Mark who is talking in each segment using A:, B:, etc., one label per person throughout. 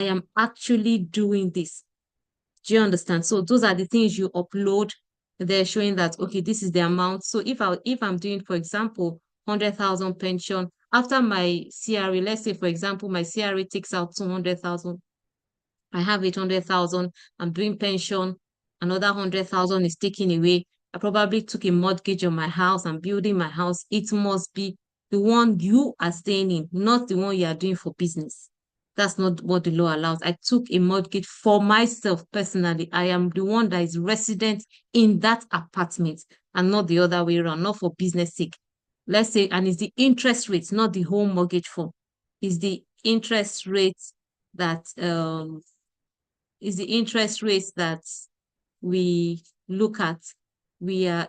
A: I am actually doing this. Do you understand? So those are the things you upload. They're showing that, okay, this is the amount. So if I'm doing, for example, 100,000 pension, after my CRA, let's say, for example, my CRA takes out 200,000, I have 800,000, I'm doing pension, another 100,000 is taken away. I probably took a mortgage on my house, I'm building my house. It must be the one you are staying in, not the one you are doing for business. That's not what the law allows. I took a mortgage for myself personally. I am the one that is resident in that apartment and not the other way around, not for business sake. Let's say, and it's the interest rate, not the whole mortgage form. It's the interest rate that is the interest rates that we look at. We are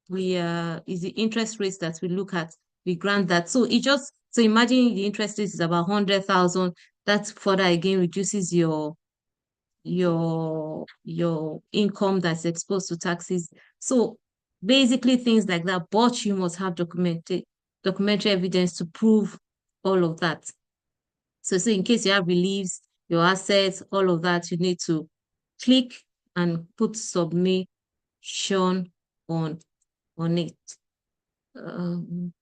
A: we are is the interest rates that we look at. We grant that. So it just so imagine the interest rate is about 100,000. That further again reduces your income that's exposed to taxes. So basically things like that, but you must have documentary evidence to prove all of that. So in case you have reliefs, your assets, all of that, you need to click and put submission on on it. Um,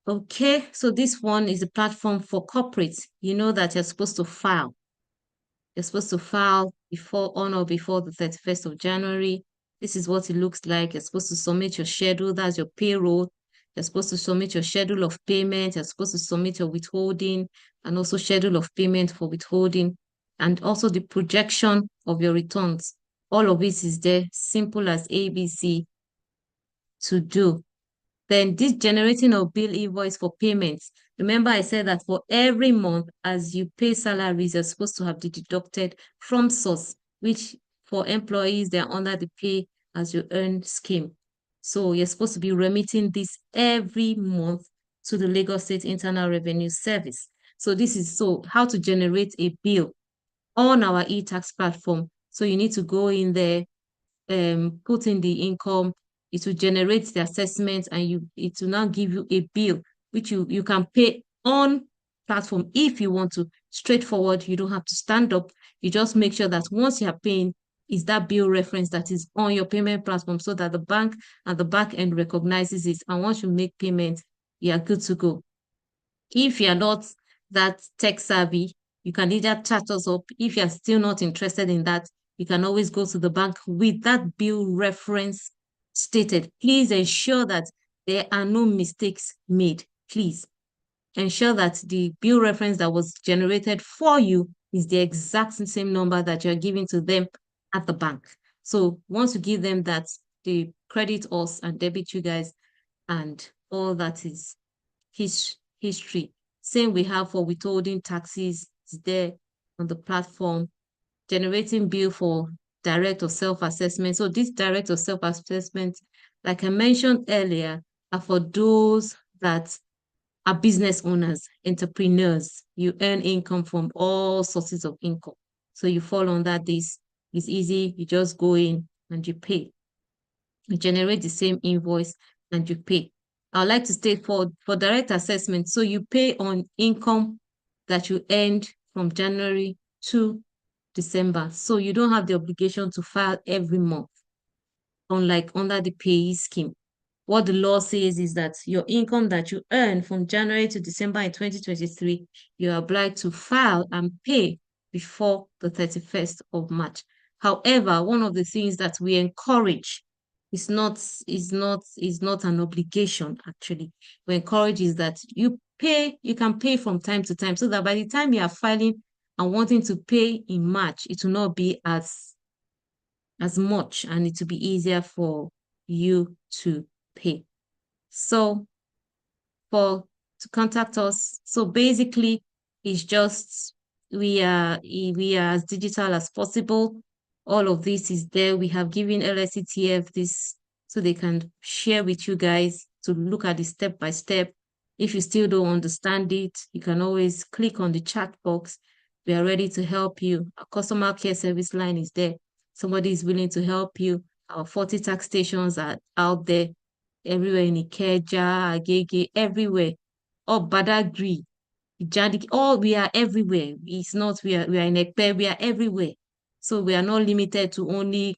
A: okay, so this one is a platform for corporates. You know that you're supposed to file. You're supposed to file before on or before the 31st of January. This is what it looks like. You're supposed to submit your schedule. That's your payroll. You're supposed to submit your schedule of payment. You're supposed to submit your withholding and also schedule of payment for withholding and also the projection of your returns. All of it is there, simple as ABC to do. Then this generating of bill invoice for payments. Remember I said that for every month as you pay salaries, you're supposed to have the deducted from source, which for employees, they're under the pay as you earn scheme. So you're supposed to be remitting this every month to the Lagos State Internal Revenue Service. So this is so how to generate a bill on our e-tax platform. So you need to go in there, put in the income, it will generate the assessment and it will now give you a bill which you can pay on platform if you want to. Straightforward, you don't have to stand up. You just make sure that once you are paying, is that bill reference that is on your payment platform so that the bank and the back end recognizes it. And once you make payment, you are good to go. If you're not that tech savvy, you can either chat us up. If you're still not interested in that, you can always go to the bank with that bill reference stated. Please ensure that there are no mistakes made. Please ensure that the bill reference that was generated for you is the exact same number that you're giving to them at the bank. So once you give them that, they credit us and debit you guys, and all that is history. Same we have for withholding taxes is there on the platform, generating bill for direct or self-assessment. So this direct or self-assessment, like I mentioned earlier, are for those that are business owners, entrepreneurs. You earn income from all sources of income. So you fall under this. It's easy. You just go in and you pay. You generate the same invoice and you pay. I'd like to state for direct assessment, so you pay on income that you earned from January to December. So you don't have the obligation to file every month, unlike under the payee scheme. What the law says is that your income that you earn from January to December in 2023, you're obliged to file and pay before the 31st of March. However, one of the things that we encourage is not an obligation actually. We encourage is that you can pay from time to time so that by the time you are filing and wanting to pay in March, it will not be as much and it will be easier for you to pay. So for to contact us, so basically it's just we are as digital as possible. All of this is there. We have given LSETF this so they can share with you guys to look at the step by step. If you still don't understand it, you can always click on the chat box. We are ready to help you. Our customer care service line is there. Somebody is willing to help you. Our 40 tax stations are out there everywhere in Ikeja, Agege, everywhere. Or Badagry. All we are everywhere. It's not we are in Ekpe, we are everywhere. So we are not limited to only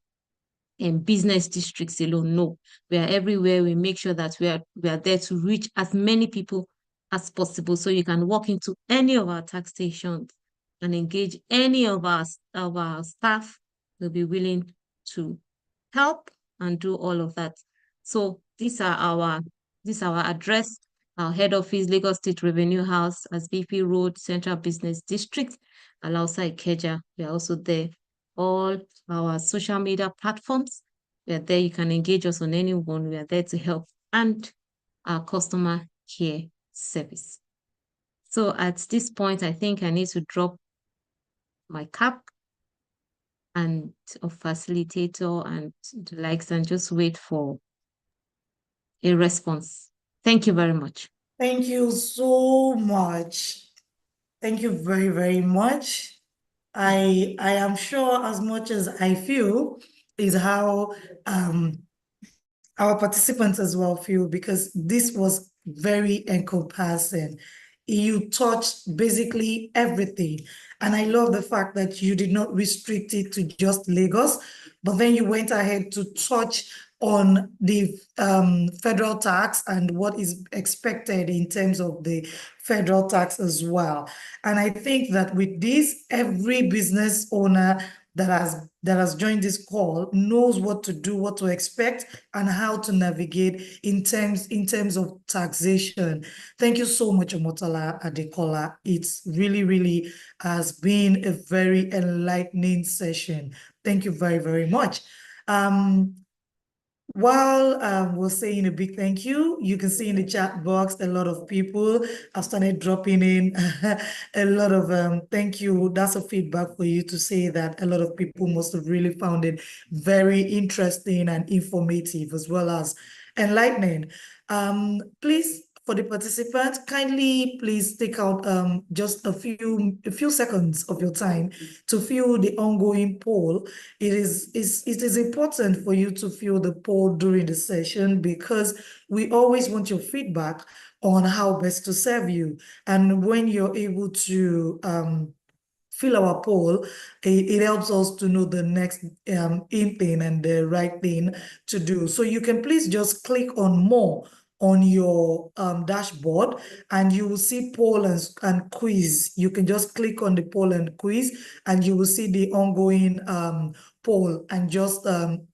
A: business districts alone. No, we are everywhere. We make sure that we are there to reach as many people as possible. So you can walk into any of our tax stations and engage any of our staff. Will be willing to help and do all of that. So these are our address, our head office, Lagos State Revenue House, as BP Road, Central Business District, Alausa Ikeja. We are also there. All our social media platforms, we are there. You can engage us on any one. We are there to help, and our customer care service. So at this point, I think I need to drop my cap and of facilitator and the likes and just wait for a response. Thank you very much.
B: Thank you so much. Thank you very, very much. I am sure as much as I feel is how our participants as well feel, because this was very encompassing. You touched basically everything. And I love the fact that you did not restrict it to just Lagos, but then you went ahead to touch on the federal tax and what is expected in terms of the federal tax as well. And I think that with this, every business owner that has joined this call knows what to do, what to expect, and how to navigate in terms of taxation. Thank you so much, Omotola Adekola. It's really, really has been a very enlightening session. Thank you very, very much. While we're saying a big thank you, you can see in the chat box a lot of people have started dropping in a lot of thank you. That's a feedback for you to say that a lot of people must have really found it very interesting and informative as well as enlightening. Please, for the participants, kindly please take out just a few seconds of your time to fill the ongoing poll. It is important for you to fill the poll during the session, because we always want your feedback on how best to serve you. And when you're able to fill our poll, it helps us to know the next in thing and the right thing to do. So you can please just click on more on your dashboard, and you will see poll and quiz. You can just click on the poll and quiz, and you will see the ongoing poll, and just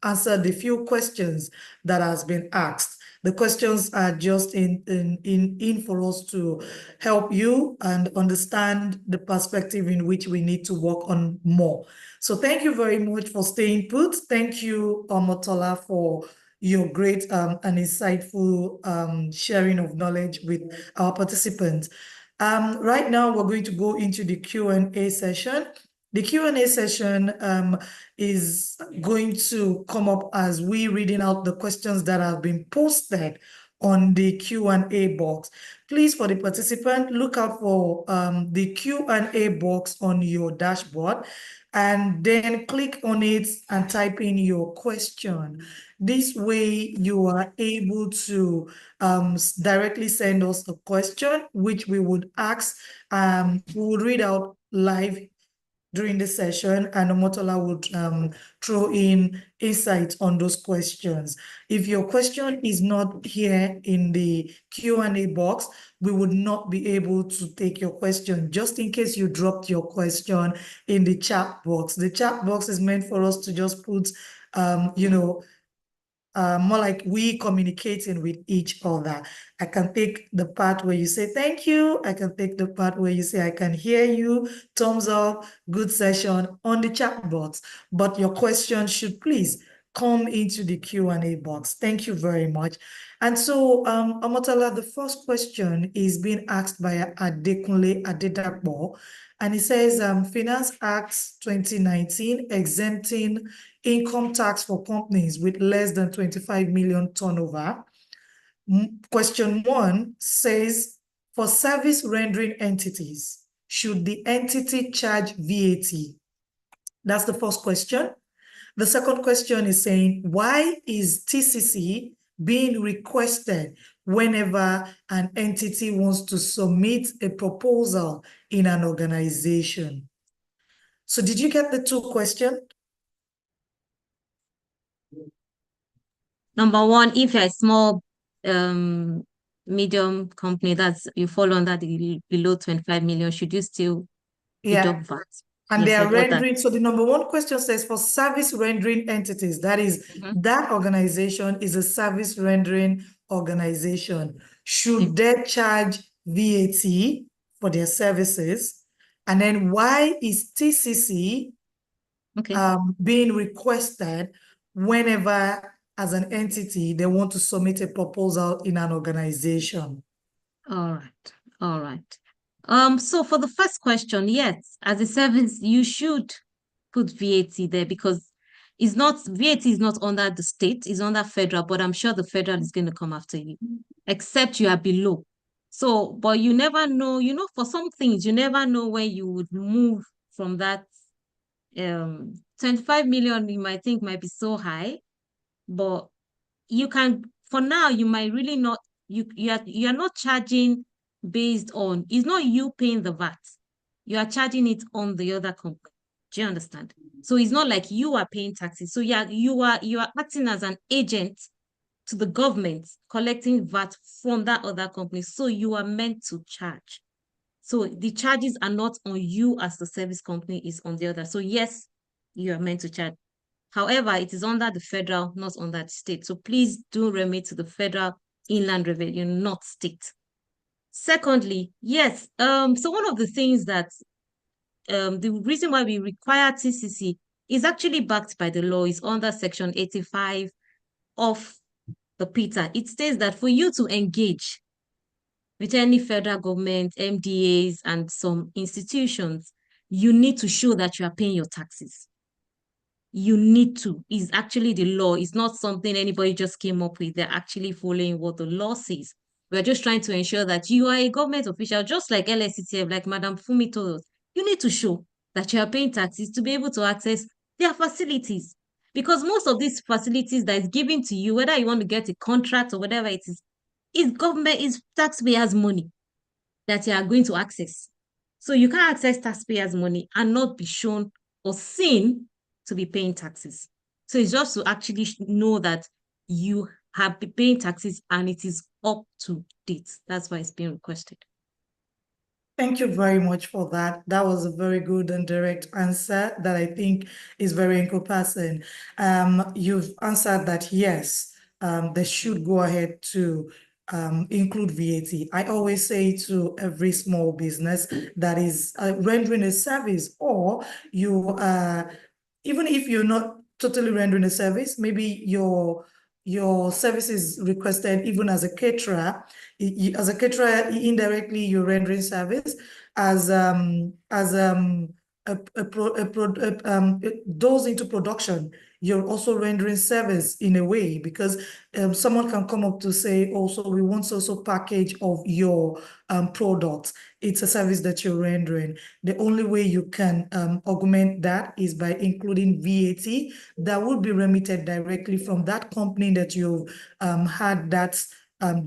B: answer the few questions that has been asked. The questions are just in for us to help you and understand the perspective in which we need to work on more. So thank you very much for staying put. Thank you, Omotola, for your great and insightful sharing of knowledge with our participants. Right now, we're going to go into the Q&A session. The Q&A session is going to come up as we reading out the questions that have been posted on the Q&A box. Please, for the participant, look out for the Q&A box on your dashboard, and then click on it and type in your question. This way, you are able to directly send us a question, which we would ask, we would read out live during the session, and Omotola would throw in insights on those questions. If your question is not here in the Q&A box, we would not be able to take your question, just in case you dropped your question in the chat box. The chat box is meant for us to just put, more like we communicating with each other. I can take the part where you say thank you. I can take the part where you say I can hear you, thumbs up, good session on the chat box. But your question should please come into the Q&A box. Thank you very much. And so, Omotola, the first question is being asked by Adekunle Adedapo, and it says, Finance Act 2019 exempting income tax for companies with less than 25 million turnover. Question 1 says, for service rendering entities, should the entity charge VAT? That's the first question. The second question is saying, why is TCC being requested whenever an entity wants to submit a proposal in an organization. So did you get the two questions?
A: Number one, if you're a small, medium company that's you fall under the below 25 million, should you still
B: Yeah.
A: deduct VAT?
B: And they
A: Yes, I
B: are
A: got that.
B: rendering. So the number one question says for service rendering entities, that is, that organization is a service rendering organization. Should they charge VAT for their services? And then why is TCC
A: Okay.
B: being requested whenever, as an entity, they want to submit a proposal in an organization?
A: All right. All right. So for the first question, yes, as a service, you should put VAT there because it's not VAT is not under the state, it's under federal, but I'm sure the federal is going to come after you, except you are below. So, but you never know, for some things, you never know when you would move from that 25 million, you might think might be so high, but you can for now you might really not you are not charging based on it's not you paying the VAT. You are charging it on the other company. Do you understand? So it's not like you are paying taxes. So yeah, you are acting as an agent to the government collecting VAT from that other company. So you are meant to charge. So the charges are not on you as the service company, is on the other. So yes, you are meant to charge. However, it is under the federal, not under the state. So please do remit to the federal inland revenue, not state. Secondly, yes, so one of the things that the reason why we require TCC is actually backed by the law, is under Section 85 of the PITA. It states that for you to engage with any federal government, MDAs, and some institutions, you need to show that you are paying your taxes. You need to. Is actually the law. It's not something anybody just came up with. They're actually following what the law says. We're just trying to ensure that you are a government official, just like LSCTF, like Madam Fumi told us. You need to show that you are paying taxes to be able to access their facilities. Because most of these facilities that is given to you, whether you want to get a contract or whatever it is government, is taxpayers' money that you are going to access. So you can't access taxpayers' money and not be shown or seen to be paying taxes. So it's just to actually know that you have been paying taxes and it is up to date. That's why it's being requested.
B: Thank you very much for that. That was a very good and direct answer that I think is very encompassing. You've answered that yes, they should go ahead to include VAT. I always say to every small business that is rendering a service, or you even if you're not totally rendering a service, maybe your service is requested even as a caterer. As a caterer, indirectly you're rendering service. As those into production, you're also rendering service in a way, because someone can come up to say, also, we want also package of your products. It's a service that you're rendering. The only way you can augment that is by including VAT that would be remitted directly from that company that you've had that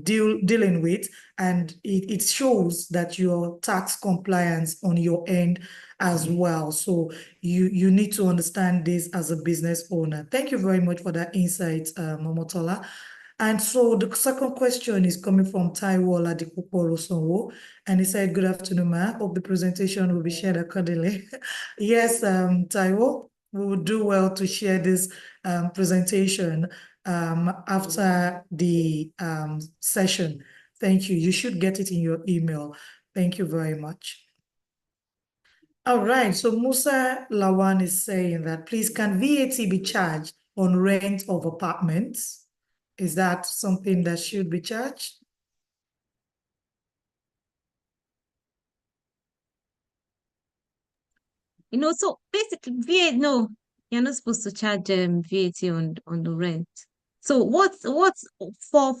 B: dealing with, and it shows that your tax compliance on your end as well. So you need to understand this as a business owner. Thank you very much for that insight, Momotola. And so the second question is coming from Taiwo Ladikuporo, and he said, "Good afternoon, ma. Hope the presentation will be shared accordingly." Yes, Taiwo, we would do well to share this presentation after the session. Thank you. You should get it in your email. Thank you very much. All right, so Musa Lawan is saying that, please, can VAT be charged on rent of apartments? Is that something that should be charged?
A: So basically, VAT, no, you're not supposed to charge VAT on the rent. So what's for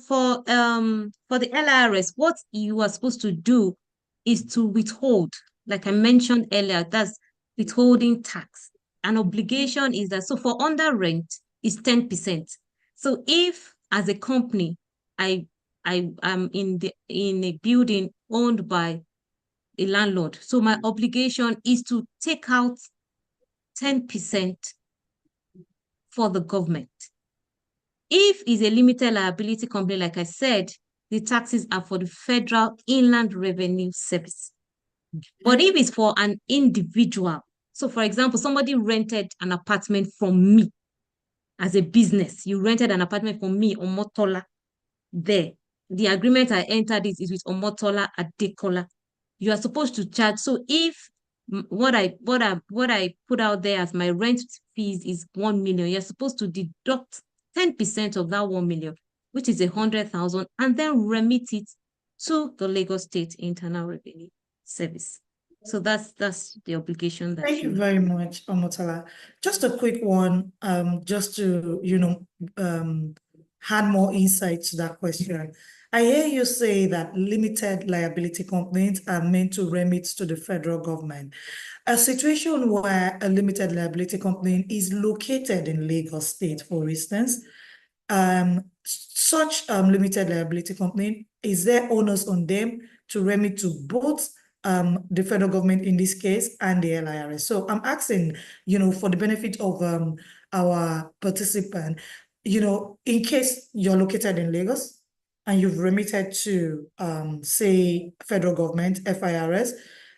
A: the LRS, what you are supposed to do is to withhold, like I mentioned earlier, that's withholding tax. An obligation is that, so for under rent is 10%. So if as a company, I I am in a building owned by a landlord. So my obligation is to take out 10% for the government. If it's a limited liability company, like I said, the taxes are for the Federal Inland Revenue Service. But if it's for an individual, so for example, somebody rented an apartment from me as a business, you rented an apartment from me on Motola there. The agreement I entered is with Omotola Adekola. You are supposed to charge. So if what I put out there as my rent fees is 1 million, you're supposed to deduct 10% of that 1 million, which is 100,000, and then remit it to the Lagos State Internal Revenue Service. So that's the obligation that
B: Thank you very much, Omotala. Just a quick one, just to, add more insight to that question. I hear you say that limited liability companies are meant to remit to the federal government. A situation where a limited liability company is located in Lagos State, for instance, such limited liability company, is there onus on them to remit to both the federal government in this case and the LIRS? So I'm asking, for the benefit of our participant, in case you're located in Lagos and you've remitted to, say, federal government, FIRS,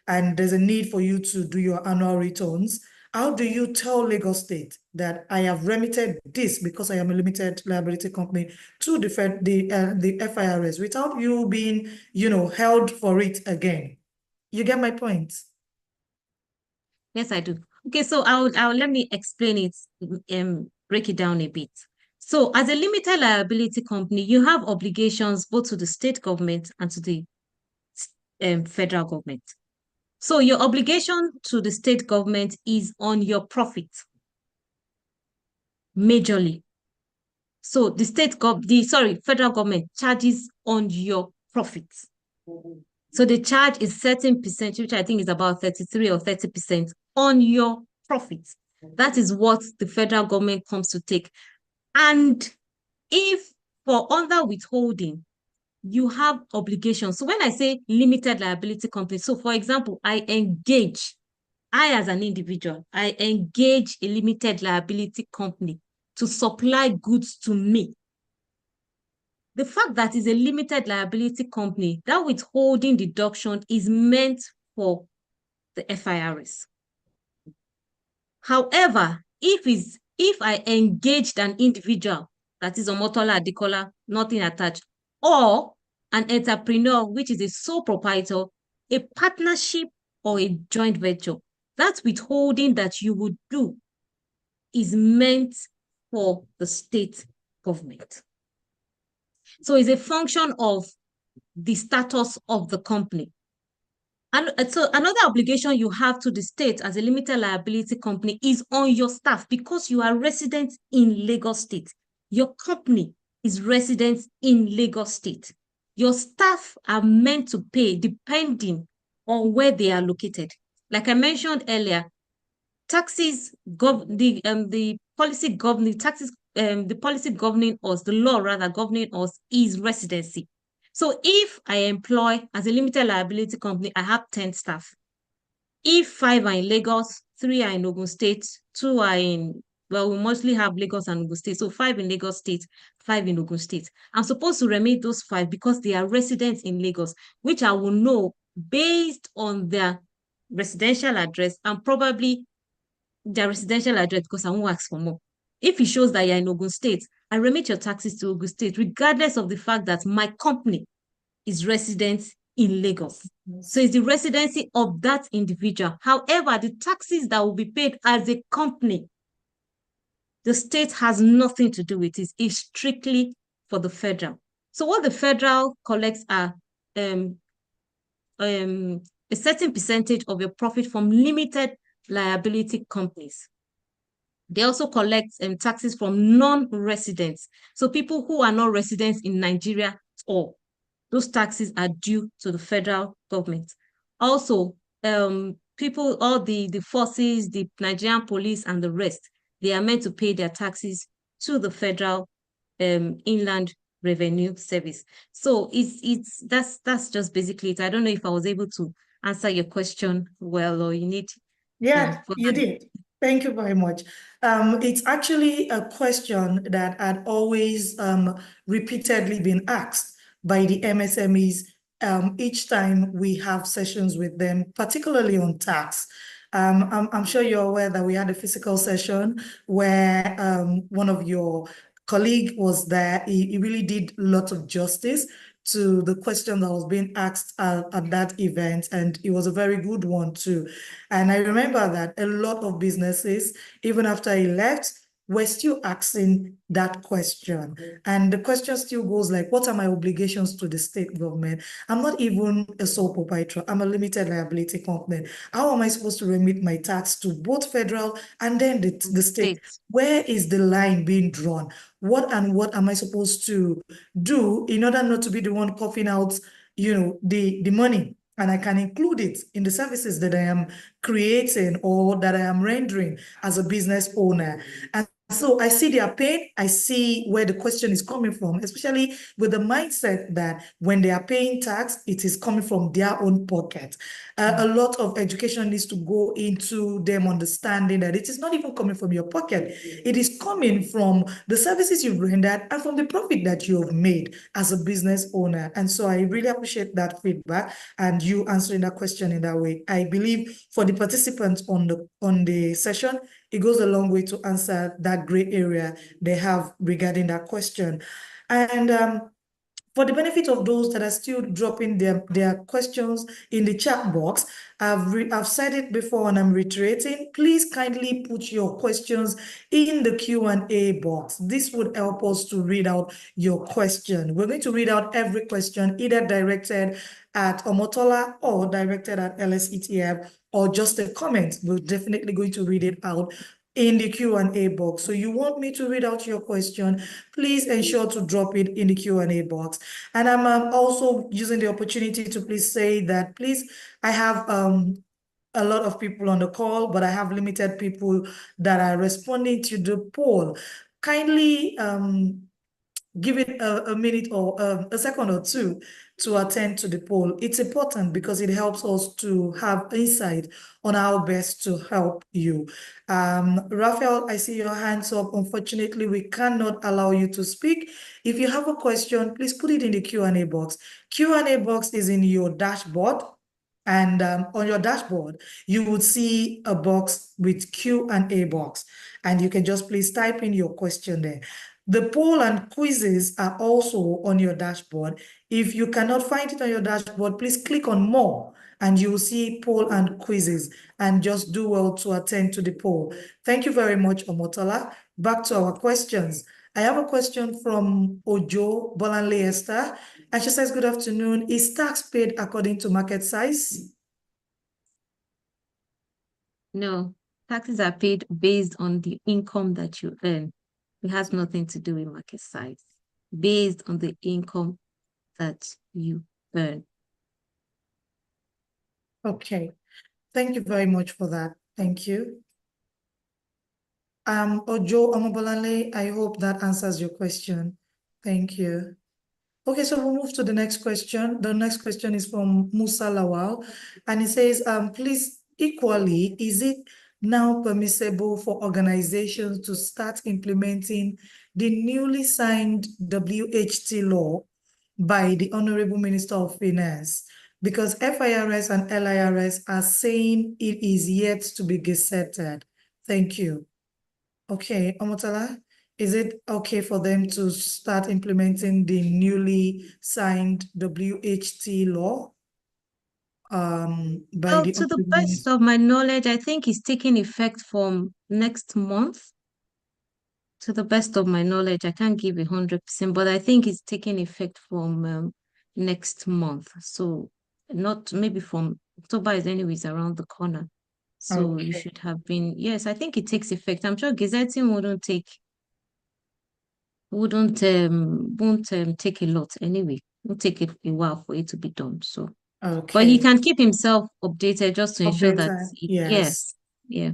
B: and there's a need for you to do your annual returns, how do you tell Lagos State that I have remitted this because I am a limited liability company to the FIRS without you being, held for it again? You get my point?
A: Yes, I do. Okay, so I'll let me explain it, break it down a bit. So as a limited liability company, you have obligations both to the state government and to the federal government. So your obligation to the state government is on your profit, majorly. So the federal government charges on your profits. So the charge is certain percentage, which I think is about 33 or 30% on your profits. That is what the federal government comes to take. And if for under withholding, you have obligations. So when I say limited liability company, so for example, I as an individual, I engage a limited liability company to supply goods to me. The fact that it's a limited liability company, that withholding deduction is meant for the FIRS. However, if I engaged an individual, that is Omotola Adekola, nothing attached, or an entrepreneur, which is a sole proprietor, a partnership or a joint venture, that withholding that you would do is meant for the state government. So it's a function of the status of the company. And so another obligation you have to the state as a limited liability company is on your staff, because you are resident in Lagos State. Your company is resident in Lagos State. Your staff are meant to pay depending on where they are located. Like I mentioned earlier, the policy governing us, the law rather governing us, is residency. So if I employ as a limited liability company, I have 10 staff. If 5 are in Lagos, 3 are in Ogun State, 2 are we mostly have Lagos and Ogun State. So 5 in Lagos State, 5 in Ogun State. I'm supposed to remit those 5 because they are residents in Lagos, which I will know based on their residential address and probably their residential address, because I won't ask for more. If it shows that you're in Ogun State, I remit your taxes to Ogun State, regardless of the fact that my company is resident in Lagos. So it's the residency of that individual. However, the taxes that will be paid as a company, the state has nothing to do with it. It's strictly for the federal. So what the federal collects are a certain percentage of your profit from limited liability companies. They also collect taxes from non-residents. So people who are not residents in Nigeria, or those taxes are due to the federal government. Also, people, all the forces, the Nigerian police and the rest, they are meant to pay their taxes to the federal inland revenue service. So that's just basically it. I don't know if I was able to answer your question well, or you need
B: Yeah, you
A: further.
B: did. Thank you very much. It's actually a question that had always repeatedly been asked by the MSMEs each time we have sessions with them, particularly on tax. I'm sure you're aware that we had a physical session where one of your colleague was there. He really did lots of justice to the question that was being asked at that event, and it was a very good one too. And I remember that a lot of businesses, even after he left, were still asking that question. And the question still goes like, what are my obligations to the state government? I'm not even a sole proprietor. I'm a limited liability company. How am I supposed to remit my tax to both federal and then the state?
A: States.
B: Where is the line being drawn? What and what am I supposed to do in order not to be the one coughing out, the money? And I can include it in the services that I am creating or that I am rendering as a business owner. And so I see their pain. I see where the question is coming from, especially with the mindset that when they are paying tax, it is coming from their own pocket. A lot of education needs to go into them understanding that it is not even coming from your pocket. It is coming from the services you've rendered and from the profit that you have made as a business owner. And so I really appreciate that feedback and you answering that question in that way. I believe for the participants on the session, it goes a long way to answer that gray area they have regarding that question. And for the benefit of those that are still dropping their questions in the chat box, I've said it before and I'm reiterating, please kindly put your questions in the Q&A box. This would help us to read out your question. We're going to read out every question, either directed at Omotola or directed at LSETF or just a comment. We're definitely going to read it out in the Q&A box. So you want me to read out your question, please ensure to drop it in the Q&A box. And I'm also using the opportunity to please say that, please, I have a lot of people on the call, but I have limited people that are responding to the poll. Kindly give it a minute or a second or two to attend to the poll. It's important because it helps us to have insight on how best to help you. Raphael, I see your hands up. Unfortunately, we cannot allow you to speak. If you have a question, please put it in the Q&A box. Q&A box is in your dashboard. And on your dashboard, you would see a box with Q&A box. And you can just please type in your question there. The poll and quizzes are also on your dashboard. If you cannot find it on your dashboard, please click on more and you will see poll and quizzes, and just do well to attend to the poll. Thank you very much, Omotola. Back to our questions. I have a question from Ojo Bolanle Esther, and she says, good afternoon. Is tax paid according to market size?
A: No, taxes are paid based on the income that you earn. It has nothing to do with market size. Based on the income that you earn.
B: Okay. Thank you very much for that. Thank you. Ojo Omobolanle, I hope that answers your question. Thank you. Okay, so we'll move to the next question. The next question is from Musa Lawal, and it says, please, equally, is it now permissible for organizations to start implementing the newly signed WHT law by the Honorable Minister of Finance? Because FIRS and LIRS are saying it is yet to be gazetted. Thank you. Okay, Omotala, is it okay for them to start implementing the newly signed WHT law by
A: Well,
B: the
A: to the best
B: Minister?
A: of my knowledge, I think it's taking effect from next month. To the best of my knowledge, I can't give 100%, but I think it's taking effect from next month. So not maybe from October is anyways around the corner. So you
B: Okay.
A: should have been, yes, I think it takes effect. I'm sure gazetting won't take a lot anyway. It'll take a while for it to be done. So, but he
B: Okay.
A: can keep himself updated just to ensure that
B: Updated. Yes.
A: yes, yeah.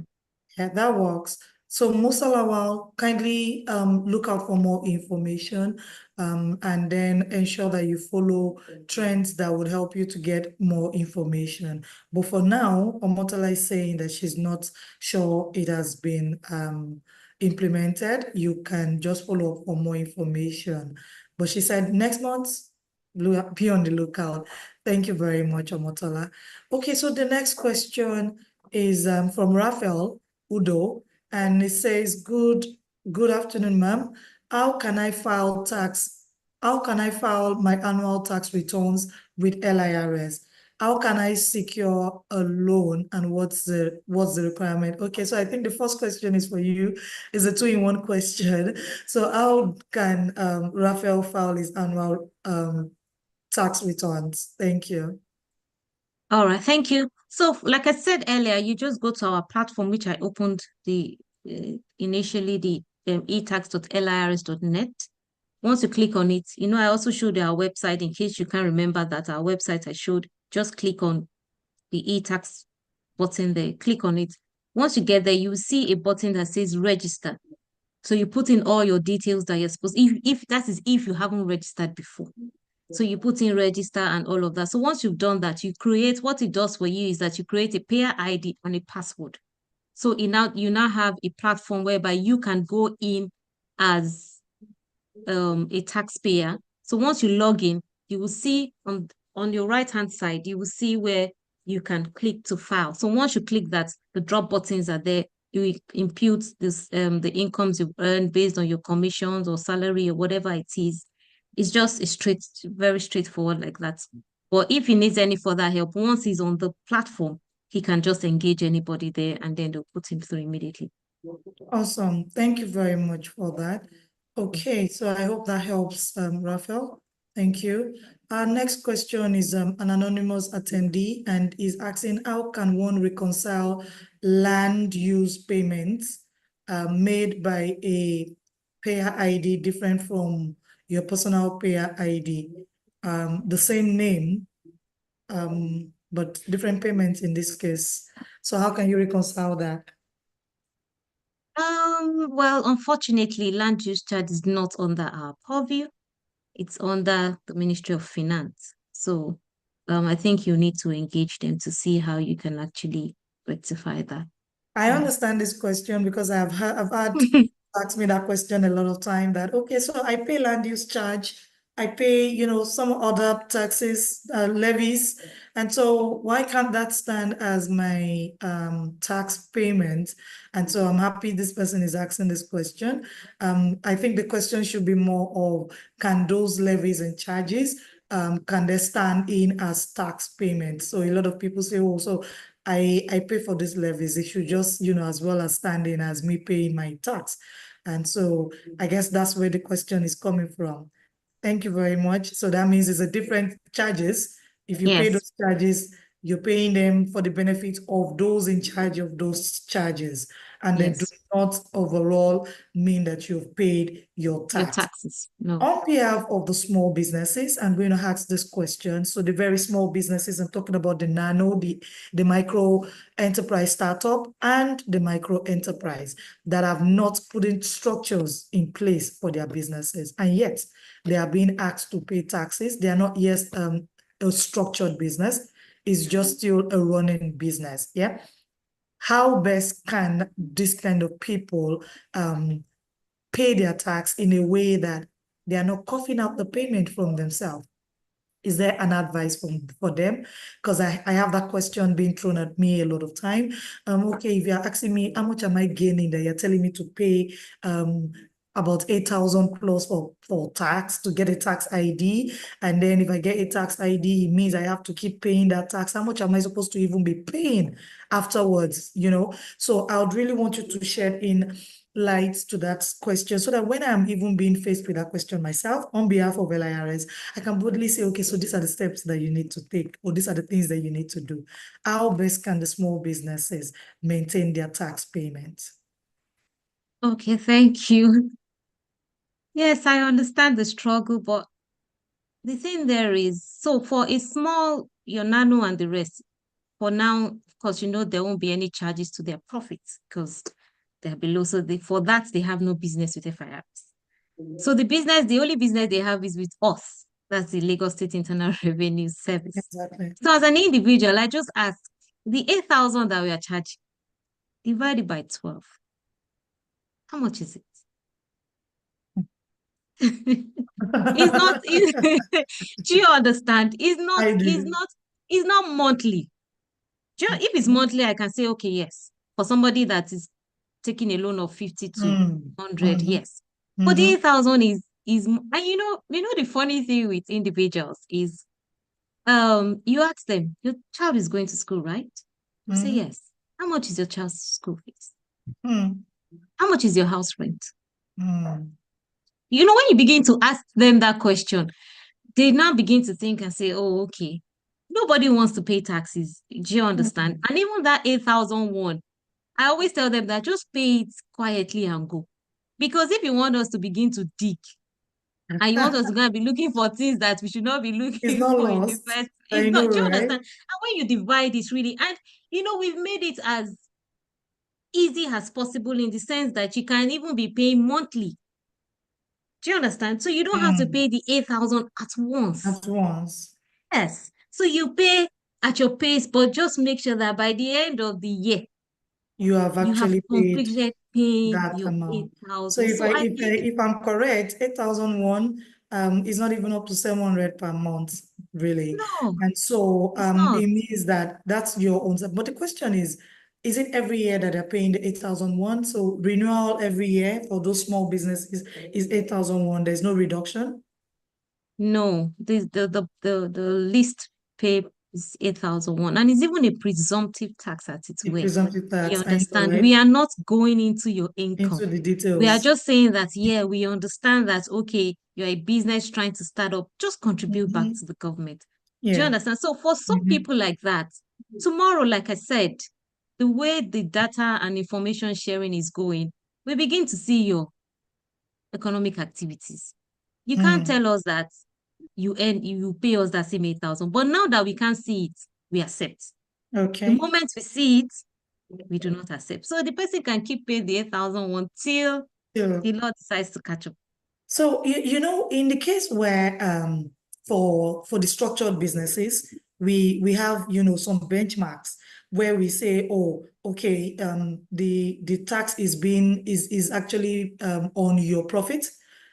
B: Yeah, that works. So Musalawal, kindly look out for more information and then ensure that you follow trends that would help you to get more information. But for now, Omotala is saying that she's not sure it has been implemented. You can just follow up for more information. But she said next month, be on the lookout. Thank you very much, Omotala. Okay, so the next question is from Raphael Udo, and it says, good afternoon, ma'am. How can I file tax? How can I file my annual tax returns with LIRS? How can I secure a loan and what's the requirement? Okay, so I think the first question is for you. It's a two-in-one question. So how can Raphael file his annual tax returns? Thank you.
A: All right, thank you. So, like I said earlier, you just go to our platform, which I opened initially the etax.lirs.net. Once you click on it, I also showed our website in case you can't remember that our website I showed. Just click on the etax button there, click on it. Once you get there, you will see a button that says register. So you put in all your details that you're supposed, if that is if you haven't registered before. So you put in register and all of that. So once you've done that, you create, what it does for you is that you create a payer ID and a password. So you now have a platform whereby you can go in as a taxpayer. So once you log in, you will see on your right-hand side, you will see where you can click to file. So once you click that, the drop buttons are there. You impute the incomes you've earned based on your commissions or salary or whatever it is. It's just very straightforward like that. But if he needs any further help, once he's on the platform, he can just engage anybody there and then they'll put him through immediately.
B: Awesome. Thank you very much for that. Okay, so I hope that helps, Raphael. Thank you. Our next question is an anonymous attendee and is asking, how can one reconcile land use payments made by a payer ID different from your personal payer ID? The same name, but different payments in this case. So how can you reconcile that?
A: Well, unfortunately, land use charge is not under our purview. It's under the Ministry of Finance. So, I think you need to engage them to see how you can actually rectify that.
B: I
A: Yeah.
B: understand this question because I've had asked me that question a lot of time that, okay, so I pay land use charge, I pay, some other taxes, levies. And so why can't that stand as my tax payment? And so I'm happy this person is asking this question. I think the question should be more of, can those levies and charges, can they stand in as tax payments? So a lot of people say, oh, so I pay for these levies. It should just, as well as standing as me paying my tax. And so I guess that's where the question is coming from. Thank you very much. So that means it's a different charges. If you pay
A: Yes,
B: those charges, you're paying them for the benefit of those in charge of those charges. And they do
A: yes.
B: not overall mean that you've paid your
A: Your
B: tax.
A: taxes. No.
B: On behalf of the small businesses, I'm going to ask this question. So the very small businesses, I'm talking about the nano, the micro enterprise startup and the micro enterprise that have not put in structures in place for their businesses. And yet they are being asked to pay taxes. They are not yet a structured business. It's just still a running business. Yeah. How best can this kind of people pay their tax in a way that they are not coughing out the payment from themselves? Is there an advice for them? Because I have that question being thrown at me a lot of time. Okay, if you're asking me how much am I gaining that you're telling me to pay about 8,000 plus for tax to get a tax ID. And then if I get a tax ID, it means I have to keep paying that tax. How much am I supposed to even be paying afterwards? So I would really want you to shed in light to that question so that when I'm even being faced with that question myself on behalf of LIRS, I can boldly say, okay, so these are the steps that you need to take, or these are the things that you need to do. How best can the small businesses maintain their tax payments?
A: Okay, thank you. Yes, I understand the struggle, but the thing there is, so for a small, your nano and the rest, for now, of course, there won't be any charges to their profits because they're below. So for that, they have no business with FIRs. So the only business they have is with us. That's the Lagos State Internal Revenue Service.
B: Exactly.
A: So as an individual, I just ask the 8,000 that we are charging, divided by 12. How much is it? It's not, do you understand?
B: I do.
A: It's not monthly. If it's monthly, I can say, okay, yes. For somebody that is taking a loan of 50 to
B: Mm.
A: 100,
B: Mm-hmm.
A: yes. But the
B: Mm-hmm.
A: 8,000 is, and the funny thing with individuals is, you ask them, your child is going to school, right? You say,
B: Mm-hmm.
A: yes. How much is your child's school fees?
B: Mm.
A: How much is your house rent?
B: Mm.
A: When you begin to ask them that question, they now begin to think and say, oh, okay, nobody wants to pay taxes. Do you understand?
B: Mm.
A: And even that 8,001, I always tell them that just pay it quietly and go. Because if you want us to begin to dig, and you want us to go and be looking for things that we should not be
B: It's
A: looking
B: not
A: for in the
B: lost.
A: first,
B: I
A: it's
B: know,
A: not, do you
B: right?
A: understand? And when you divide it really, and we've made it as easy as possible in the sense that you can even be paying monthly. Do you understand? So you don't have to
B: Mm.
A: pay the 8,000 at once.
B: At once.
A: Yes. So you pay at your pace, but just make sure that by the end of the year,
B: You have
A: you have
B: actually paid
A: completed paying
B: that
A: your
B: amount. So
A: 8,000.
B: if
A: So
B: I
A: I
B: if I
A: think
B: if I'm correct, 8,001 is not even up to 700 per month, really.
A: no,
B: And so
A: it's not.
B: it means that that's your own. But the question is it every year that they're paying the 8,001? So renewal every year for those small businesses is 8,001. There's no reduction.
A: No, the least pay is 8,001, and it's even a presumptive tax at its
B: The
A: way.
B: presumptive
A: You
B: tax, I know,
A: understand?
B: right?
A: We are not going into your income.
B: Into the
A: We are
B: details.
A: just saying that, yeah, we understand that, okay, you're a business trying to start up, just contribute back
B: Hmm.
A: to the government. Do you
B: Yeah.
A: understand? So for some
B: Hmm.
A: people like that, tomorrow, like I said, the way the data and information sharing is going, we begin to see your economic activities. You can't
B: Mm.
A: tell us that you pay us that same 8,000. But now that we can't see it, we accept. The
B: Okay.
A: moment we see it, we do not accept. So the person can keep paying the 8,000 until
B: Yeah.
A: the Lord decides to catch up.
B: So in the case where for the structured businesses, we have some benchmarks where we say, oh, okay, the tax is actually on your profit.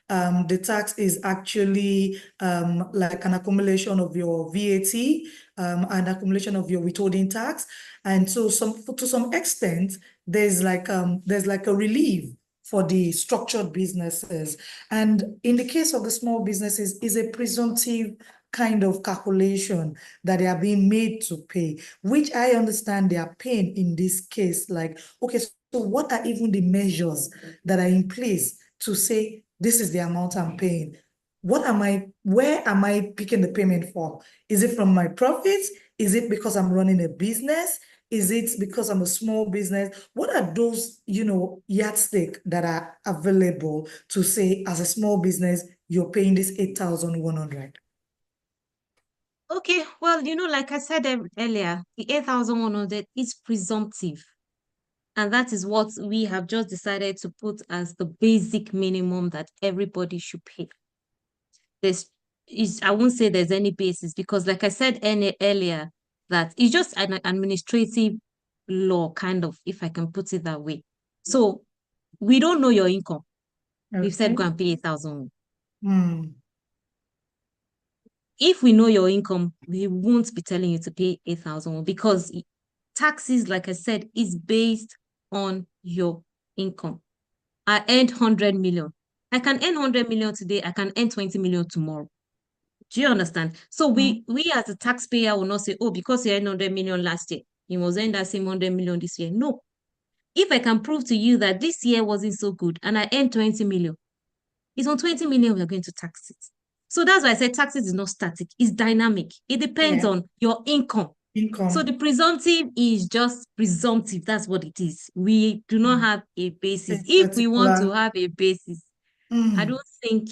B: The tax is actually like an accumulation of your VAT, an accumulation of your withholding tax, and so to some extent, there's like a relief for the structured businesses. And in the case of the small businesses, is a presumptive kind of calculation that they are being made to pay, which I understand they are paying in this case. Like, okay, so what are even the measures that are in place to say this is the amount I'm paying? Where am I picking the payment from? Is it from my profits? Is it because I'm running a business? Is it because I'm a small business? What are those, yardstick that are available to say, as a small business, you're paying this 8,100?
A: Okay, well, like I said earlier, the 8,100 is presumptive. And that is what we have just decided to put as the basic minimum that everybody should pay. I won't say there's any basis because, like I said earlier, that it's just an administrative law, kind of, if I can put it that way. So we don't know your income. We've said
B: Okay.
A: go and pay 8,000.
B: Hmm.
A: If we know your income, we won't be telling you to pay 8,000 because taxes, like I said, is based on your income. I earned 100 million. I can earn 100 million today. I can earn 20 million tomorrow. Do you understand? So
B: Hmm.
A: we as a taxpayer will not say, oh, because you earned 100 million last year, you must earn that same 100 million this year. No. If I can prove to you that this year wasn't so good and I earned 20 million, it's on 20 million we're going to tax it. So that's why I said taxes is not static, it's dynamic. It depends
B: Yeah.
A: on your income. So
B: Income.
A: the presumptive is just presumptive. That's what it is. We do not
B: Hmm.
A: have a basis.
B: A
A: If we want to
B: particular.
A: have a basis, I
B: Hmm.
A: don't think.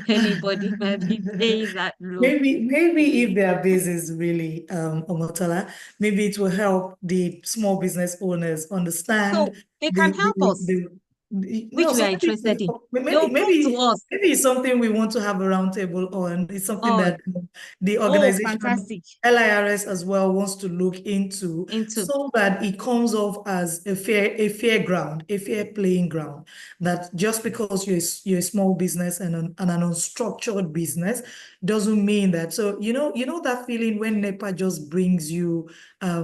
A: Anybody might be paying that low.
B: Maybe if their base is really Omotala, maybe it will help the small business owners understand
A: So they can help us,
B: no,
A: which we
B: so
A: are interested in. They
B: maybe
A: will prove to us.
B: maybe it's something we want to have a roundtable on. It's something
A: Oh,
B: that the
A: oh,
B: organization
A: fantastic.
B: LIRS as well wants to look into
A: Into.
B: so that it comes off as a fair ground, a fair playing ground. That just because you're a small business and an unstructured business doesn't mean that. So you know that feeling when NEPA just brings you
A: A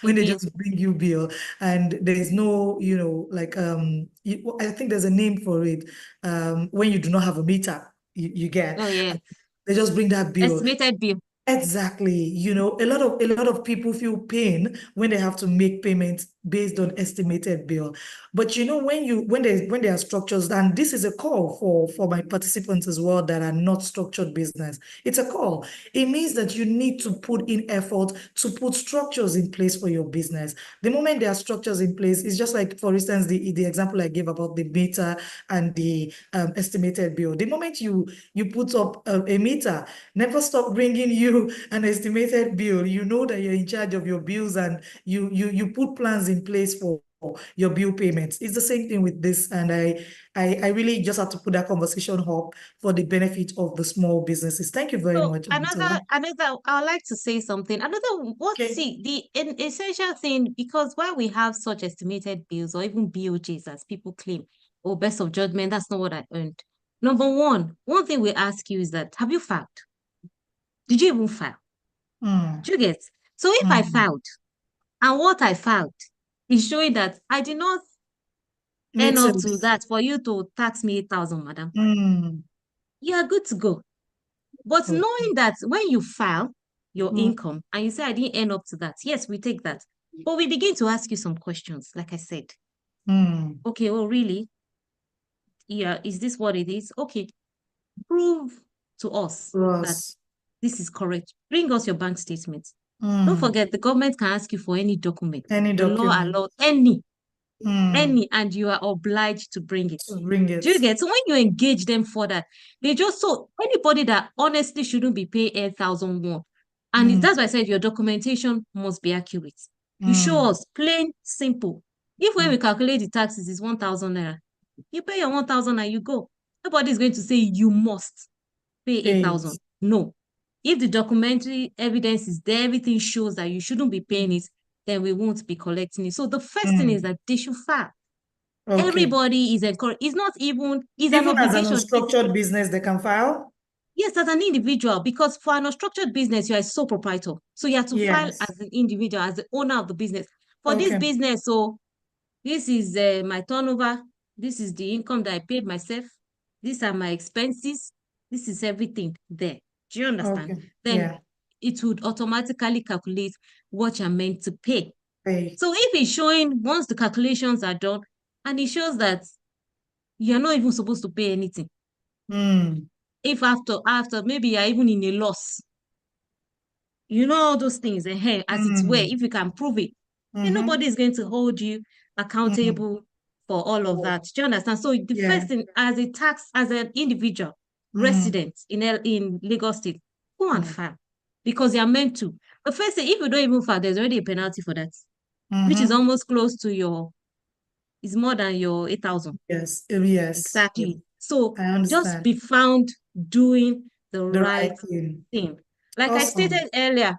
B: when they
A: bill.
B: just bring you bill and there is no, like I think there's a name for it. When you do not have a meter, you get
A: Oh, yeah.
B: they just bring that bill.
A: Estimated bill.
B: Exactly. A lot of people feel pain when they have to make payments based on estimated bill. But when there are structures, and this is a call for my participants as well that are not structured business. It's a call. It means that you need to put in effort to put structures in place for your business. The moment there are structures in place, it's just like, for instance, the example I gave about the meter and the estimated bill. The moment you put up a meter, never stop bringing you an estimated bill. You know that you're in charge of your bills and you put plans in place for your bill payments. It's the same thing with this. And I really just have to put that conversation up for the benefit of the small businesses. Thank you very
A: So
B: much,
A: another,
B: Abutola.
A: I would like to say something. Another, what
B: Okay.
A: see the an essential thing, because why we have such estimated bills or even BOJs as people claim, or best of judgment, that's not what I earned. Number one thing we ask you is that have you filed? Did you even file?
B: Mm,
A: Do you get? So if I
B: mm.
A: filed and what I filed is showing that I did not earn
B: Makes
A: up to
B: sense.
A: that for you to tax me 8,000, madam,
B: Mm,
A: you are good to go. But
B: okay.
A: knowing that when you file your
B: Mm,
A: income and you say, I didn't end up to that, yes, we take that. But we begin to ask you some questions, like I said.
B: mm.
A: Okay, oh, really? Yeah, is this what it is? Okay, prove to us that
B: Ross.
A: this is correct. Bring us your bank statement. Don't
B: Mm.
A: forget, the government can ask you for any document.
B: Any
A: The law
B: document.
A: allows any,
B: Mm.
A: and you are obliged to bring it.
B: To bring
A: Do you
B: it.
A: get? So when you engage them for that, they just so anybody that honestly shouldn't be paying 8,001. And
B: Mm,
A: that's why I said your documentation must be accurate. You show
B: mm,
A: us plain, simple. If when
B: mm.
A: we calculate the taxes is 1,000 naira, you pay your 1,000 and you go. Nobody is going to say you must pay
B: Paid.
A: 8,000. No. If the documentary evidence is there, everything shows that you shouldn't be paying it, then we won't be collecting it. So the first thing is
B: Mm.
A: that they should file.
B: Okay.
A: Everybody is encouraged. It's not even, it's an
B: Even as an
A: obligation. It's
B: unstructured business, they can file?
A: yes, as an individual, because for an unstructured business, you are a sole proprietor. So you have to file
B: Yes.
A: as an individual, as the owner of the business. For this
B: Okay.
A: business, so this is my turnover. This is the income that I paid myself. These are my expenses. This is everything there. Do you understand?
B: Okay.
A: Then
B: Yeah.
A: it would automatically calculate what you're meant to pay.
B: Pay.
A: So if it's showing, once the calculations are done, and it shows that you're not even supposed to pay anything.
B: Mm.
A: If after maybe you're even in a loss, you know all those things, as it's where,
B: Mm.
A: if you can prove it, then
B: Mm-hmm.
A: nobody is going to hold you
B: Mm.
A: accountable for all of
B: Oh,
A: that. Do you understand? So the
B: yeah.
A: first thing, as an individual
B: Mm.
A: resident in Lagos State, go and
B: Mm.
A: file because you are meant to. The first thing, if you don't even file, there's already a penalty for that, which is
B: Mm-hmm.
A: almost close to is more than your 8,000.
B: Yes. Yes. Yes.
A: Exactly. So
B: I
A: just
B: understand.
A: be found doing the
B: The
A: right
B: right thing.
A: thing. Like I
B: Awesome.
A: stated earlier,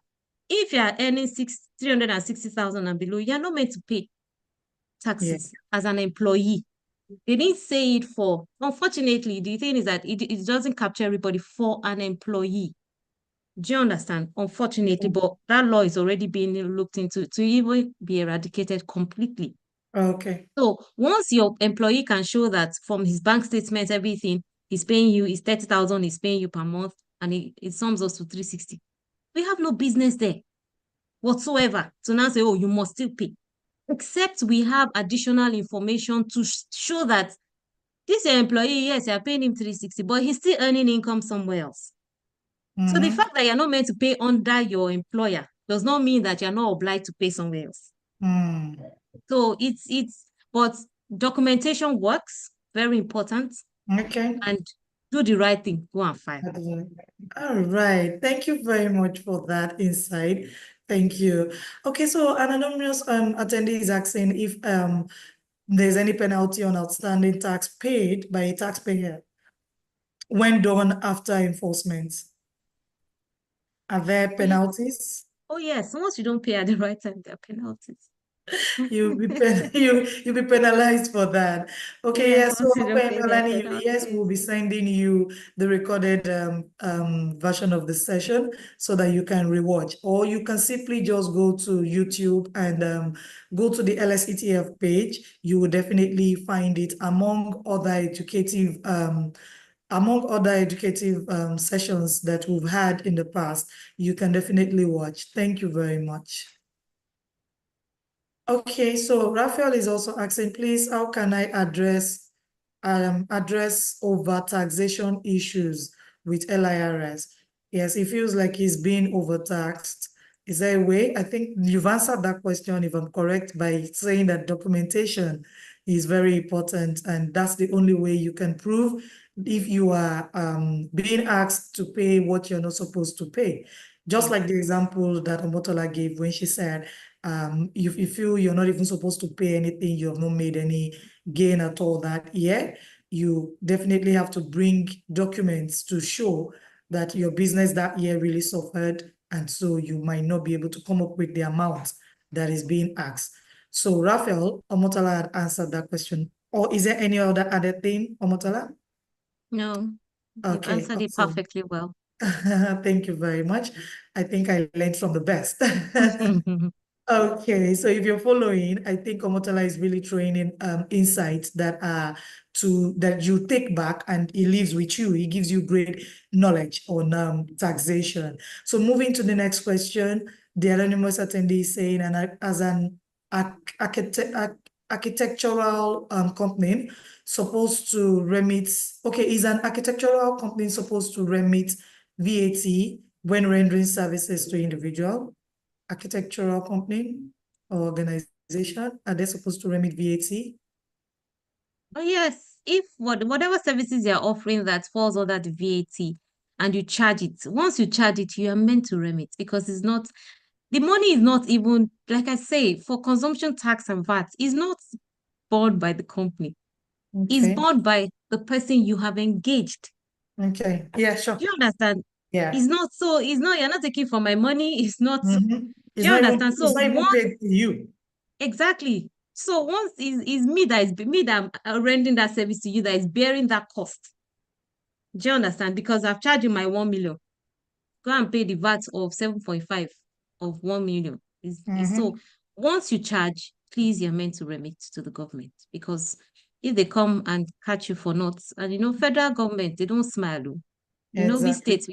A: if you are earning 360,000 and below, you're not meant to pay
B: Yeah.
A: taxes as an employee. They didn't say it for, unfortunately, the thing is that it doesn't capture everybody for an employee. Do you understand? Unfortunately,
B: Yeah.
A: but that law is already being looked into to even be eradicated completely.
B: Okay.
A: So once your employee can show that from his bank statement, everything he's paying you is 30,000, he's paying you per month, and it sums us to 360. We have no business there whatsoever to now say, oh, you must still pay. Except we have additional information to show that this employee, yes, you're paying him 360, but he's still earning income somewhere else. So the
B: Mm-hmm.
A: fact that you're not meant to pay under your employer does not mean that you're not obliged to pay somewhere else.
B: Mm.
A: So but documentation works, very important.
B: Okay.
A: And do the right thing, go and file.
B: All right. Thank you very much for that insight. Thank you. Okay, so an anonymous attendee is asking if there's any penalty on outstanding tax paid by a taxpayer when done after enforcement. Are there penalties?
A: Oh yes, once you don't pay at the right time, there are penalties.
B: You'll be penalized for that. Okay,
A: Yes,
B: yeah. So
A: once you don't pay, there are
B: Yes, we'll
A: penalties.
B: be sending you the recorded version of the session so that you can rewatch, or you can simply just go to YouTube and go to the LSETF page. You will definitely find it among other educative sessions that we've had in the past. You can definitely watch. Thank you very much. Okay, so Raphael is also asking, please, how can I address over taxation issues with LIRS? Yes, it feels like he's being overtaxed. Is there a way? I think you've answered that question, if I'm correct, by saying that documentation is very important, and that's the only way you can prove if you are being asked to pay what you're not supposed to pay. Just like the example that Omotola gave when she said, if you feel you're not even supposed to pay anything, you have not made any gain at all that year, you definitely have to bring documents to show that your business that year really suffered, and so you might not be able to come up with the amount that is being asked. So Raphael, Omotola had answered that question. Or is there any other added thing, Omotola?
A: No, you've
B: Okay,
A: answered it
B: awesome.
A: perfectly well.
B: Thank you very much. I think I learned from the best. Okay, so if you're following, I think Omotola is really throwing in insights that you take back and he lives with you. He gives you great knowledge on taxation. So moving to the next question, the anonymous attendee is saying, and as an architectural company supposed to remit, okay, is an architectural company supposed to remit VAT when rendering services to individual? Architectural company or organization, are they supposed to remit VAT?
A: Oh yes, if whatever services you're offering that falls under the VAT and you charge it, once you charge it, you are meant to remit because the money is not even, like I say, for consumption tax and VAT, is not borne by the company. It's
B: Okay.
A: borne by the person you have engaged.
B: Okay. Yeah, sure.
A: Do you understand?
B: Yeah.
A: It's not, you're not taking from my money. It's not,
B: It's
A: do you
B: not even
A: understand?
B: it's
A: So
B: not even
A: once,
B: paid to you.
A: exactly. So once is me that is me that I'm rendering that service to you that is bearing that cost. Do you understand? Because I've charged you my 1 million. Go and pay the VAT of 7.5 of 1 million. So once you charge, please, you're meant to remit to the government because if they come and catch you for not, and federal government, they don't smile. Oh. We
B: Exactly.
A: states,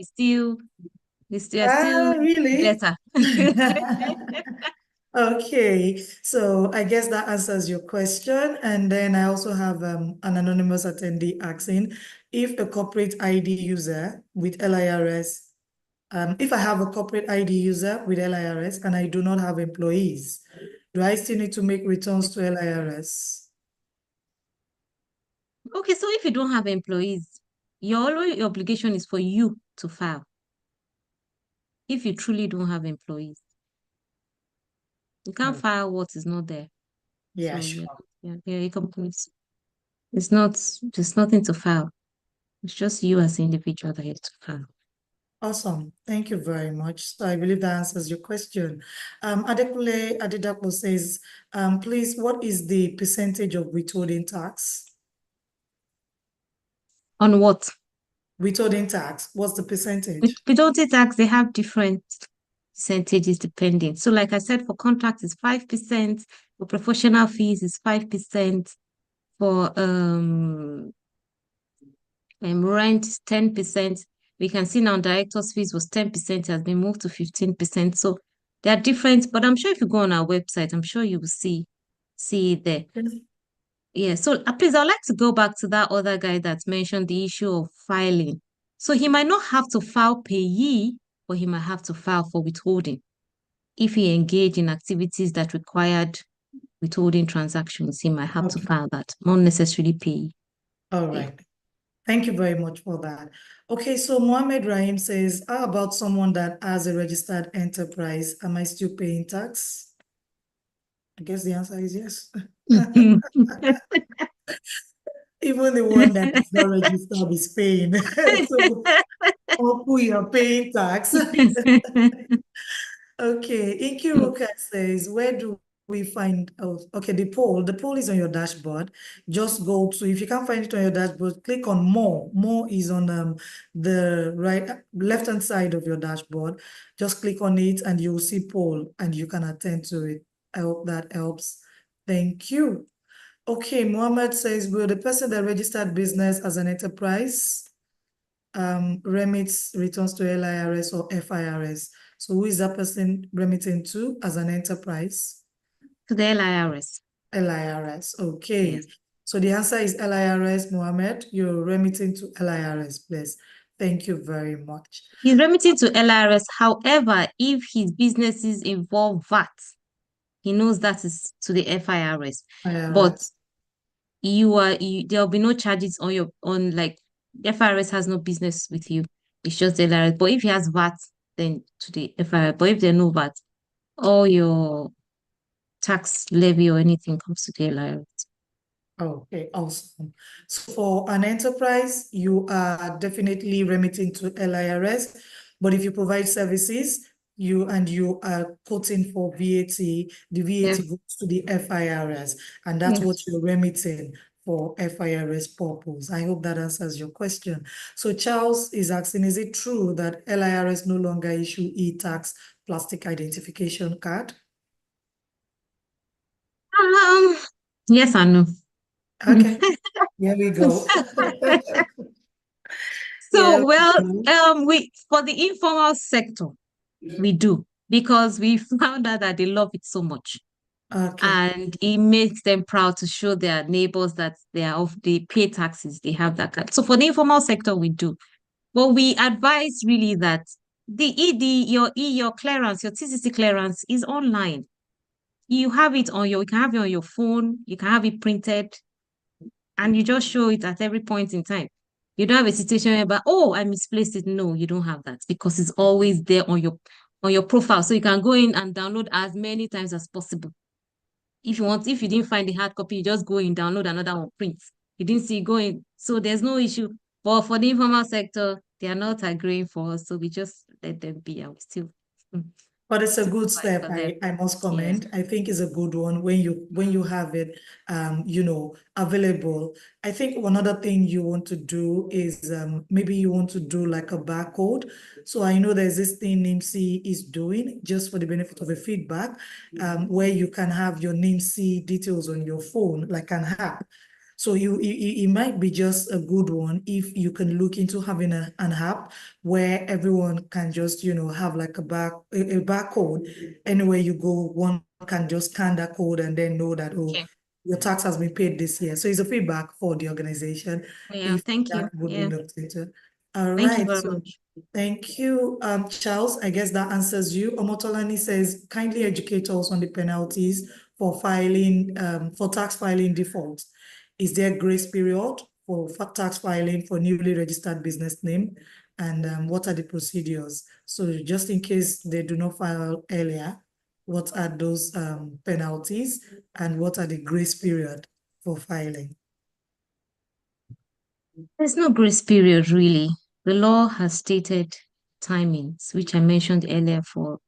A: we are
B: Ah,
A: still
B: really?
A: better.
B: Okay, so I guess that answers your question. And then I also have an anonymous attendee asking if a corporate ID user with LIRS, if I have a corporate ID user with LIRS and I do not have employees, do I still need to make returns to LIRS?
A: Okay, so if you don't have employees, your obligation is for you to file. If you truly don't have employees, you can't
B: Oh,
A: file what is not there.
B: yeah,
A: So
B: sure.
A: your company, it's not, there's nothing to file. It's just you as an individual that you have to file.
B: Awesome. Thank you very much. So I believe that answers your question. Adekule Adedapo says, please, what is the percentage of withholding tax?
A: On what?
B: Withholding tax, what's the
A: With
B: percentage?
A: Fidelity tax, they have different percentages depending. So, like I said, for contracts is 5%, for professional fees is 5%, for rent is 10%. We can see now directors' fees was 10%, has been moved to 15%. So they are different, but I'm sure if you go on our website, I'm sure you will see it there. Yeah, so please, I'd like to go back to that other guy that mentioned the issue of filing. So he might not have to file payee, but he might have to file for withholding if he engaged in activities that required withholding transactions. He might have to
B: Okay.
A: file that, not necessarily payee.
B: All
A: Yeah.
B: right. Thank you very much for that. Okay, so Mohammed Rahim says, how about someone that has a registered enterprise? Am I still paying tax? I guess the answer is yes. Even the one that is not registered is paying. So, hopefully you're paying tax. Okay, Inkiruka says, where do we find, oh, okay, the poll is on your dashboard. Just go to, if you can't find it on your dashboard, click on more. More is on the left-hand side of your dashboard. Just click on it and you'll see poll and you can attend to it. I hope that helps. Thank you. Okay, Mohammed says, will the person that registered business as an enterprise remits returns to LIRS or FIRS? So who is that person remitting to as an enterprise?
A: To the LIRS.
B: LIRS, okay.
A: Yes.
B: So the answer is LIRS, Mohammed. You're remitting to LIRS, please. Thank you very much.
A: He's remitting to LIRS. However, if his businesses involve VAT, he knows that is to the FIRS. But
B: IRS.
A: there'll be no charges on your on like FIRS has no business with you. It's just the LIRS. But if he has VAT, then to the FIRS. But if there's no VAT, all your tax levy or anything comes to the LIRS.
B: Okay, awesome. So for an enterprise, you are definitely remitting to LIRS, but if you provide services, you are quoting for VAT, the
A: Yeah.
B: VAT goes to the FIRS, and that's
A: Yeah.
B: what you're remitting for FIRS purpose. I hope that answers your question. So Charles is asking, is it true that LIRS no longer issue e-tax plastic identification card?
A: Um, yes and no.
B: Okay, here we go. Yeah,
A: So, well, we for the informal sector, we do because we found out that they love it so much,
B: okay.
A: and it makes them proud to show their neighbors that they pay taxes, they have that card. So for the informal sector, we do, but we advise really that the ED, your clearance, your TCC clearance is online. You can have it on your phone, you can have it printed, and you just show it at every point in time. You don't have a situation where, oh, I misplaced it. No, you don't have that because it's always there on your profile. So you can go in and download as many times as possible. If you didn't find the hard copy, you just go in, download another one, print. You didn't see going. So there's no issue. But for the informal sector, they are not agreeing for us. So we just let them be and we
B: But it's a
A: still
B: good
A: provide
B: step.
A: for them.
B: I must
A: Yeah.
B: comment. I think it's a good one when you have it available. I think one other thing you want to do is maybe you want to do like a barcode. So I know there's this thing NIMC is doing just for the benefit of a feedback, where you can have your NIMC details on your phone, like an app. So it might be just a good one if you can look into having an app where everyone can just, have like a barcode. Anywhere you go, one can just scan that code and then know that, oh,
A: Okay.
B: your tax has been paid this year. So it's a feedback for the organization
A: Yeah.
B: if
A: Thank you.
B: that would be
A: Yeah.
B: looked into. All
A: Thank you
B: right.
A: very
B: So
A: much.
B: thank you, Charles. I guess that answers you. Omotolani says, kindly educate us on the penalties for tax filing default. Is there a grace period for tax filing for newly registered business name? And what are the procedures? So just in case they do not file earlier, what are those penalties and what are the grace period for filing?
A: There's no grace period, really. The law has stated timings, which I mentioned earlier for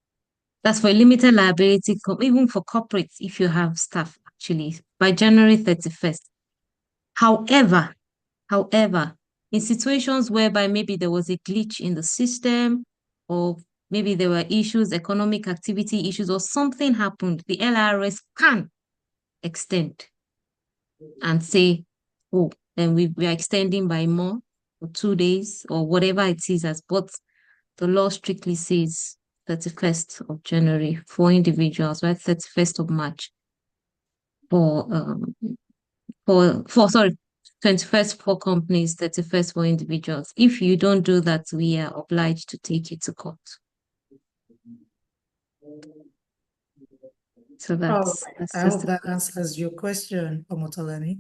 A: that's for limited liability, even for corporates, if you have staff, actually, by January 31st. However, however, in situations whereby maybe there was a glitch in the system, or maybe there were issues, economic activity issues, or something happened, the LRS can extend and say, oh, then we are extending by more or 2 days or whatever it is as but the law strictly says 31st of January for individuals, right? 31st of March for sorry, 21st for companies, 31st for individuals. If you don't do that, we are obliged to take it to court. So
B: Oh,
A: that's
B: I
A: just
B: hope
A: the
B: that
A: process.
B: answers your question, Omotolani.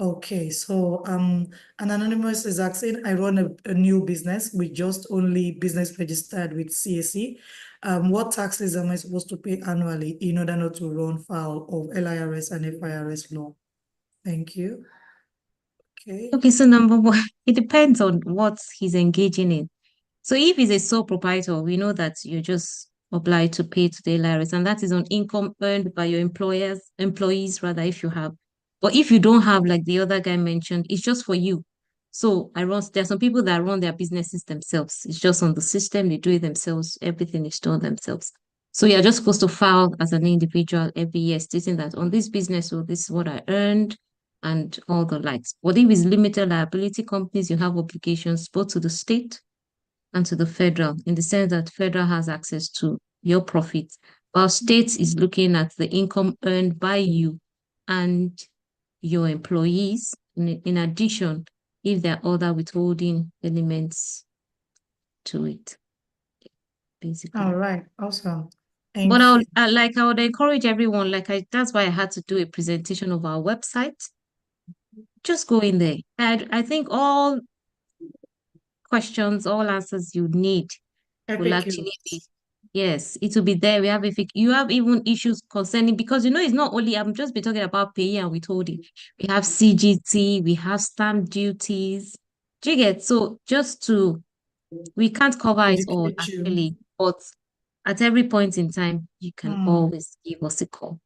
B: Okay, so an anonymous is asking, I run a new business with just only business registered with CAC. What taxes am I supposed to pay annually in order not to run foul of LIRS and FIRS law? Thank you. Okay.
A: Okay, so number one, it depends on what he's engaging in. So if he's a sole proprietor, we know that you're just obliged to pay to the LRS, and that is on income earned by your employees rather, if you have. But if you don't have, like the other guy mentioned, it's just for you. So there are some people that run their businesses themselves. It's just on the system, they do it themselves, everything is done themselves. So you're just supposed to file as an individual every year, stating that on this business, so this is what I earned and all the likes. But if it's limited liability companies, you have obligations both to the state and to the federal, in the sense that federal has access to your profit, while state is looking at the income earned by you and your employees. In addition, if there are other withholding elements to it,
B: All
A: basically.
B: right, awesome.
A: But
B: Thank you.
A: I would encourage everyone, that's why I had to do a presentation of our website. Just go in there. I think all questions, all answers you need will actually be,
B: FAQs.
A: yes, it will be there. We have if you have even issues concerning, because it's not only, I'm just be talking about pay and withholding. We have CGT, we have stamp duties. Do you get? So we can't cover it all
B: Educate you.
A: actually, but at every point in time, you can
B: Hmm.
A: always give us a call.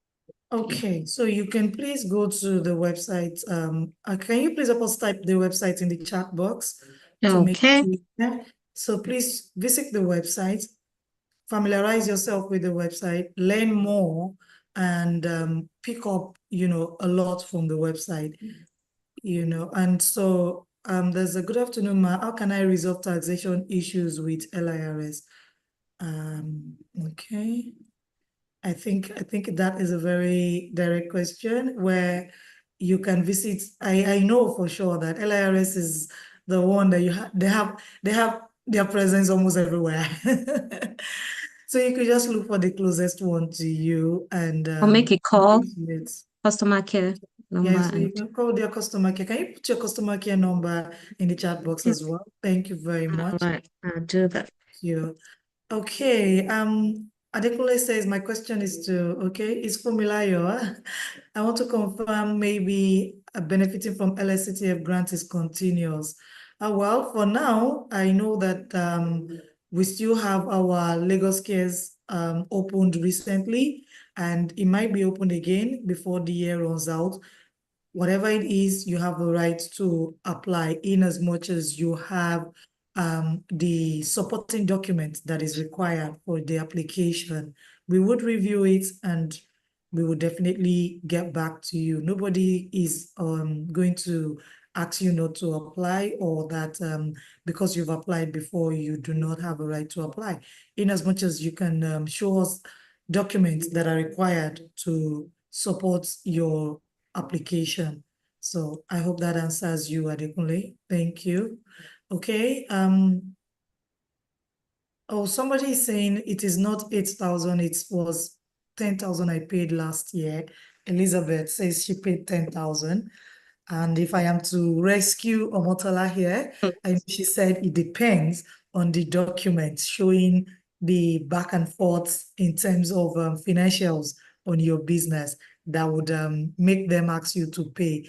A: Yeah.
B: Okay, so you can please go to the website. Can you please help us type the website in the chat box to make it
A: Okay.
B: easier? So please visit the website, familiarize yourself with the website, learn more, and pick up, a lot from the website, And so there's a good afternoon, ma. How can I resolve taxation issues with LIRS? Okay. I think that is a very direct question where you can visit. I know for sure that LIRS is the one that they have their presence almost everywhere. So you could just look for the closest one to you and
A: Or make a call,
B: engage with it.
A: customer care number,
B: Yeah, so you
A: and
B: can call their customer care. Can you put your customer care number in the chat box
A: yeah,
B: as well? Thank you very
A: all
B: much.
A: right, I'll do that.
B: You. Okay, Adekunle says my question is is for Milayo. I want to confirm maybe benefiting from LSCTF grant is continuous. Well, for now, I know that we still have our Lagos Cares opened recently, and it might be opened again before the year runs out. Whatever it is, you have the right to apply in as much as you have the supporting document that is required for the application. We would review it and we will definitely get back to you. Nobody is going to ask you not to apply, or that because you've applied before, you do not have a right to apply. In as much as you can show us documents that are required to support your application. So I hope that answers you, Adekunle. Thank you. Okay. Oh, somebody is saying it is not 8,000, it was 10,000 I paid last year. Elizabeth says she paid 10,000. And if I am to rescue Omotola here, she said it depends on the documents showing the back and forth in terms of financials on your business that would make them ask you to pay.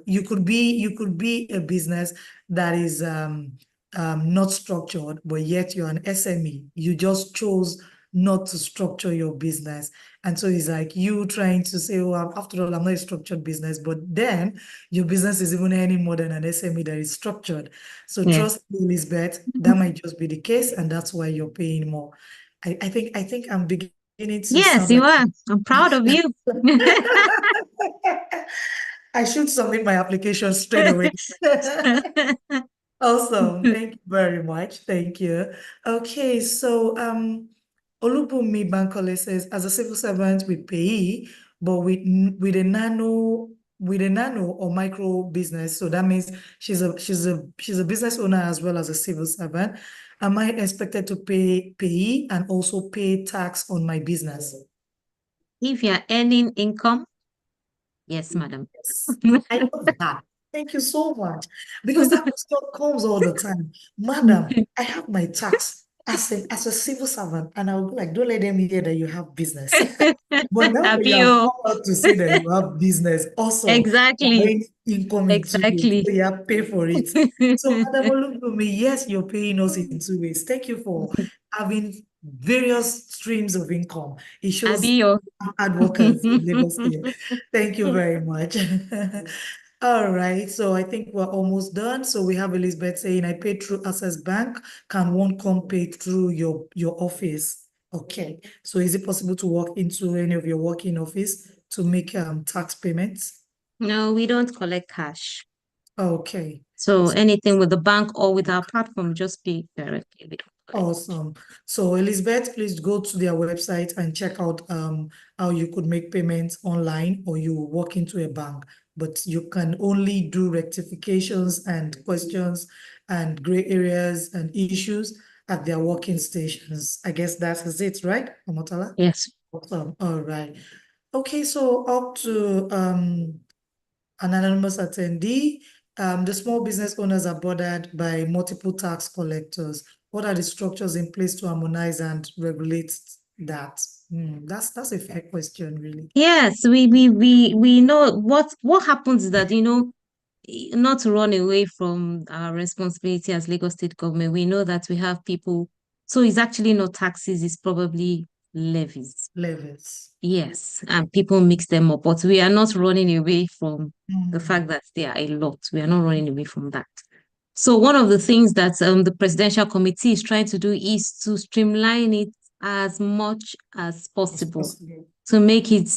B: You could be a business that is not structured, but yet you're an SME. You just chose not to structure your business. And so it's like you trying to say, oh, after all, I'm not a structured business, but then your business is even any more than an SME that is structured. So
A: Yeah.
B: trust me, Elizabeth, that might just be the case, and that's why you're paying more. I think I'm beginning to
A: Yes,
B: sound
A: you
B: like
A: are. I'm proud of you.
B: I should submit my application straight away. Awesome. Thank you very much. Thank you. Okay, so Olubunmi Bankole says, as a civil servant with payee, but with a nano or micro business. So that means she's a business owner as well as a civil servant. Am I expected to pay payee and also pay tax on my business?
A: If you're earning income Yes, madam.
B: Yes, I love that. Thank you so much. Because that question comes all the time. Madam, I have my tax as a civil servant, and I'll be like, don't let them hear that you have business. But now that you have
A: Abio.
B: come out to say that you have business, awesome.
A: Exactly.
B: When income in 2 ways,
A: Exactly.
B: so you have pay for it. So, Madam Olufumi, yes, you're paying us in 2 ways. Thank you for having various streams of income. It shows
A: Abio.
B: hard workers in Lagos State. Thank you very much. All right, so I think we're almost done. So we have Elizabeth saying, I paid through Access Bank. Can one come pay through your office? Okay, so is it possible to walk into any of your working office to make tax payments?
A: No, we don't collect cash.
B: Okay.
A: So anything with the bank or with our platform, just be directly. We don't collect.
B: Awesome. So Elizabeth, please go to their website and check out how you could make payments online or you walk into a bank, but you can only do rectifications and questions and gray areas and issues at their working stations. I guess that is it, right, Amotala?
A: Yes.
B: Awesome. All right. Okay, so up to an anonymous attendee. The small business owners are bothered by multiple tax collectors. What are the structures in place to harmonize and regulate that? That's a fair question, really.
A: Yes, we know what happens is that, not to run away from our responsibility as Lagos State government, we know that we have people, so it's actually not taxes, it's probably levies.
B: Levels.
A: Yes, and people mix them up, but we are not running away from the
B: Mm,
A: fact that there are a lot. We are not running away from that. So one of the things that the presidential committee is trying to do is to streamline it as much as
B: it's
A: possible
B: possible.
A: to make it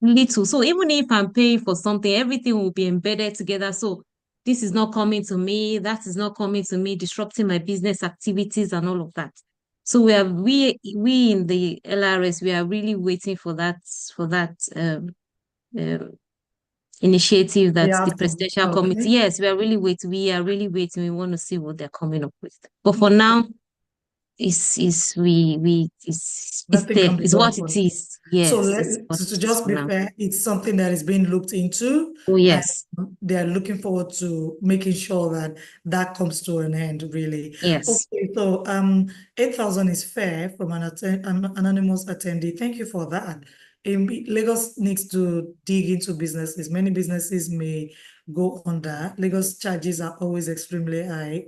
A: little. So even if I'm paying for something, everything will be embedded together. So this is not coming to me, that is not coming to me, disrupting my business activities and all of that. So we in the LRS, we are really waiting for that initiative
B: We
A: that the
B: have to.
A: presidential committee.
B: Okay.
A: Yes, we are really waiting. We are really waiting. We want to see what they're coming up with. But for now, it's
B: Nothing
A: there.
B: can be
A: It's
B: done
A: what
B: for
A: it
B: it.
A: is.
B: So
A: Yes, it's what
B: to
A: it is
B: just
A: for
B: be
A: now.
B: fair, it's something that is being looked into,
A: Oh
B: and
A: yes,
B: they're looking forward to making sure that that comes to an end, really.
A: yes.
B: Okay, so 8,000 is fair from an anonymous attendee. Thank you for that. Lagos needs to dig into businesses. Many businesses may go under. Lagos charges are always extremely high.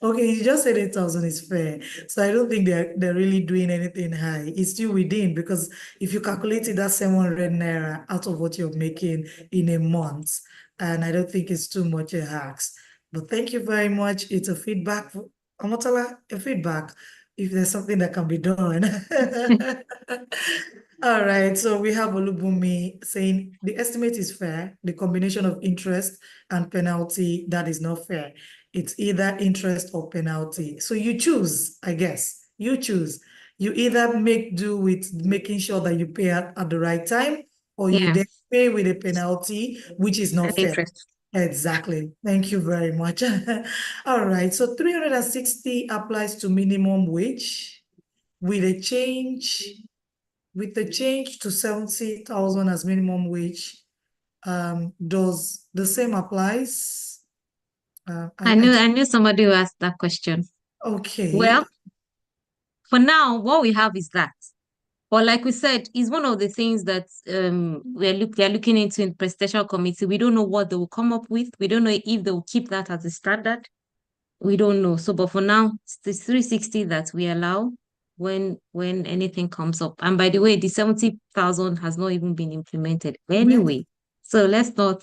B: Okay, you just said 8,000 is fair. So I don't think they're really doing anything high. It's still within, because if you calculate it, that's 700 naira out of what you're making in a month. And I don't think it's too much a hacks. But thank you very much. It's a feedback. Amotala, a feedback if there's something that can be done. All right, so we have Olubumi saying the estimate is fair. The combination of interest and penalty, that is not fair. It's either interest or penalty. So you choose, I guess. You choose. You either make do with making sure that you pay at the right time, or you
A: Yeah,
B: then pay with a penalty, which is not
A: and
B: fair.
A: interest.
B: Exactly. Thank you very much. All right. So 360 applies to minimum wage with a change to 70,000 as minimum wage. Does the same applies?
A: I knew somebody who asked that question.
B: Okay.
A: Well, for now, what we have is that. But like we said, is one of the things that they're looking into in presidential committee. We don't know what they will come up with. We don't know if they will keep that as a standard. We don't know. So, but for now, it's the 360 that we allow when anything comes up. And by the way, the 70,000 has not even been implemented
B: Well,
A: anyway. So let's not.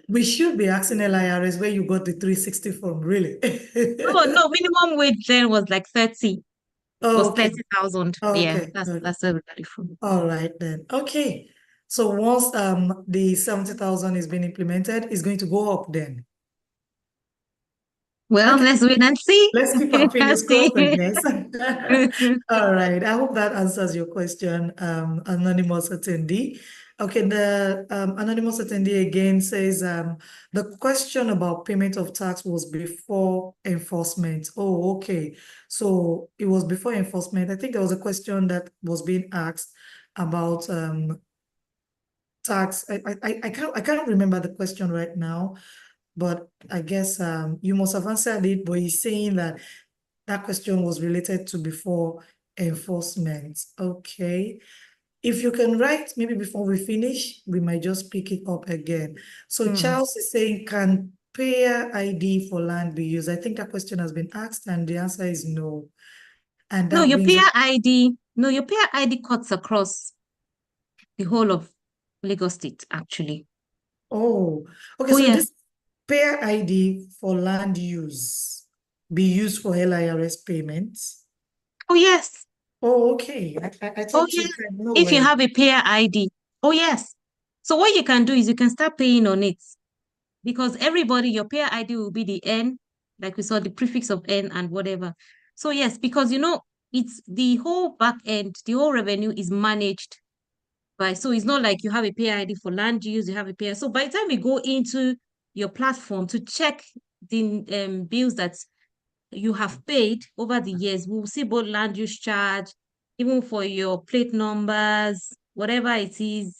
B: we should be asking LIRS where you got the 360 from, really.
A: Oh no, minimum wage then was like 30.
B: Oh,
A: Was
B: okay.
A: 30,000. Yeah,
B: Okay. Okay.
A: that's where we got it from.
B: All right then. Okay. So once the 70,000 is being implemented, it's going to go up then.
A: Well,
B: Okay.
A: let's wait and see.
B: Let's keep our
A: Let's
B: fingers crossed, I
A: see.
B: guess. All right. I hope that answers your question, anonymous attendee. Okay, the anonymous attendee again says the question about payment of tax was before enforcement. Oh, okay. So it was before enforcement. I think there was a question that was being asked about tax. I can't remember the question right now, but I guess you must have answered it. But he's saying that that question was related to before enforcement. Okay. If you can write, maybe before we finish, we might just pick it up again. So
A: Mm.
B: Charles is saying, can payer ID for land be used? I think that question has been asked, and the answer is no. And
A: No,
B: that
A: your
B: brings
A: payer
B: us,
A: ID, no, your payer ID cuts across the whole of Lagos State, actually.
B: oh, okay.
A: Oh,
B: So
A: yes.
B: this payer ID for land use be used for LIRS payments.
A: Oh, yes.
B: Oh, okay. I
A: Oh,
B: thought you
A: yes.
B: said no
A: If you
B: way.
A: have a payer ID. Oh, yes. So what you can do is you can start paying on it because everybody, your payer ID will be the N, like we saw the prefix of N and whatever. So yes, because it's the whole back end, the whole revenue is managed by, so it's not like you have a payer ID for land use, you have a payer. So by the time you go into your platform to check the bills that you have paid over the years, we'll see both land use charge, even for your plate numbers, whatever it is,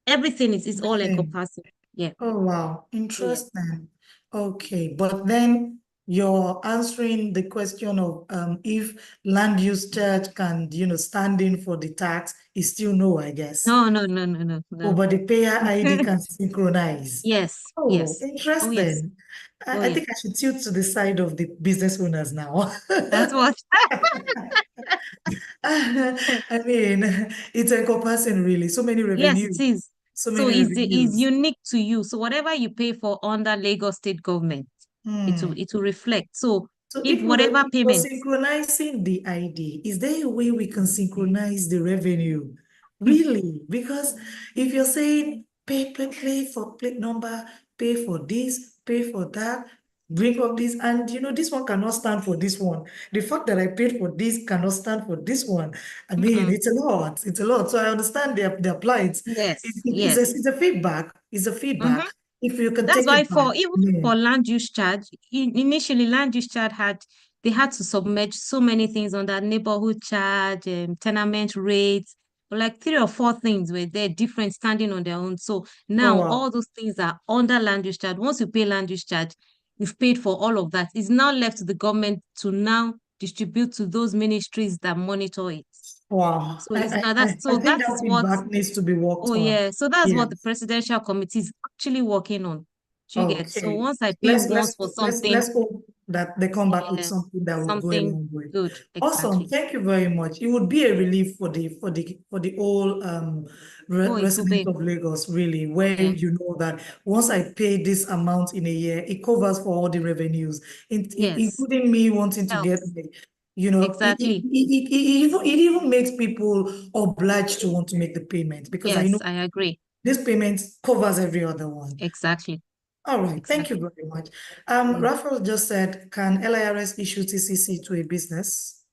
A: everything is all
B: Everything.
A: encompassing. Yeah.
B: Oh, wow.
A: Oh, yeah.
B: Interesting. Okay. But then you're answering the question of if land use charge can, stand in for the tax, is still no, I guess.
A: No, no, no, no, no,
B: Oh,
A: no.
B: but the payer ID can synchronize.
A: Yes,
B: Oh,
A: yes. Oh, yes.
B: interesting.
A: Oh,
B: I
A: yeah.
B: think I should tilt to the side of the business owners now.
A: That's what.
B: I mean, it's encompassing really. So many
A: Yes,
B: revenue,
A: it is.
B: so
A: So
B: many
A: it's
B: revenues.
A: unique to you. So whatever you pay for under Lagos state government,
B: Hmm.
A: it will reflect. So
B: So
A: if
B: if
A: whatever
B: we're
A: payments,
B: synchronizing the ID, is there a way we can synchronize the revenue? Really? Because if you're saying pay for plate number, pay for this, pay for that, bring up this, and this one cannot stand for this one. The fact that I paid for this cannot stand for this one. I mean,
A: mm,
B: it's a lot. It's a lot. So I understand the plight.
A: yes, yes.
B: It's a feedback. It's a
A: Hmm.
B: feedback. If you can
A: That's
B: take
A: why
B: it back.
A: for even
B: Yeah.
A: for land use charge, initially land use charge they had to submerge so many things on that neighborhood charge, tenement rates, like three or four things were there different standing on their own. So
B: Oh,
A: now
B: wow.
A: all those things are under land use charge. Once you pay land use charge, you've paid for all of that. It's now left to the government to now distribute to those ministries that monitor it.
B: Wow.
A: So it's now that's
B: I
A: so
B: think
A: that
B: that
A: is what
B: feedback needs to be worked
A: Oh
B: on.
A: yeah, so that's what the
B: Yes.
A: presidential committee is actually working on. Do you get? So
B: Okay.
A: once I pay
B: Let's
A: once
B: let's
A: for
B: let's
A: something,
B: let's hope that they come back with
A: yeah,
B: something that will go a
A: something
B: long way.
A: good,
B: Awesome.
A: exactly.
B: Thank you very much. It would be a relief for the whole
A: Oh, it will
B: resident
A: be.
B: of Lagos, really,
A: Oh
B: where
A: yeah,
B: you know that once I pay this amount in a year, it covers for all the revenues,
A: yes,
B: including me wanting to get
A: helps
B: me. You know,
A: exactly.
B: it even makes people obliged to want to make the payment because I
A: Yes,
B: know
A: I agree.
B: this payment covers every other one.
A: Exactly,
B: All right, thank you
A: exactly.
B: very much.
A: Yeah.
B: Raphael just said, can LIRS issue TCC to a business?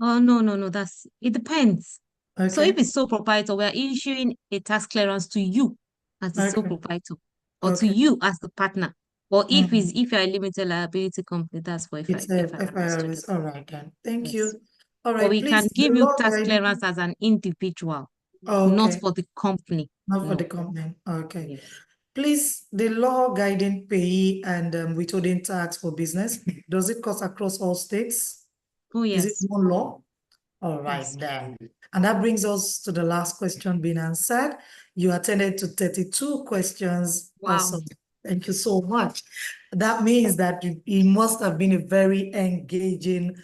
A: Oh no, no, no. That's it depends. So if
B: Okay,
A: it's sole proprietor, we are issuing a tax clearance to you as the sole
B: okay,
A: proprietor, or to
B: okay.
A: you as the partner. Or
B: Mhm.
A: if you're a limited liability company, that's for
B: It's a
A: if I understood it.
B: FIRS. All right, then. Thank
A: Yes.
B: you. All
A: But
B: right,
A: we can
B: please, the
A: give you
B: law
A: tax clearance
B: guiding.
A: as an individual, not
B: Okay,
A: for the company.
B: not for the
A: No.
B: company. Okay.
A: Yes.
B: Please, the law guiding payee and withholding tax for business, does it cut across all states?
A: Oh,
B: Is it
A: yes.
B: one law? All right,
A: Yes.
B: then. And that brings us to the last question being answered. You attended to 32 questions.
A: Wow.
B: Awesome. Thank you so much. That means that it must have been a very engaging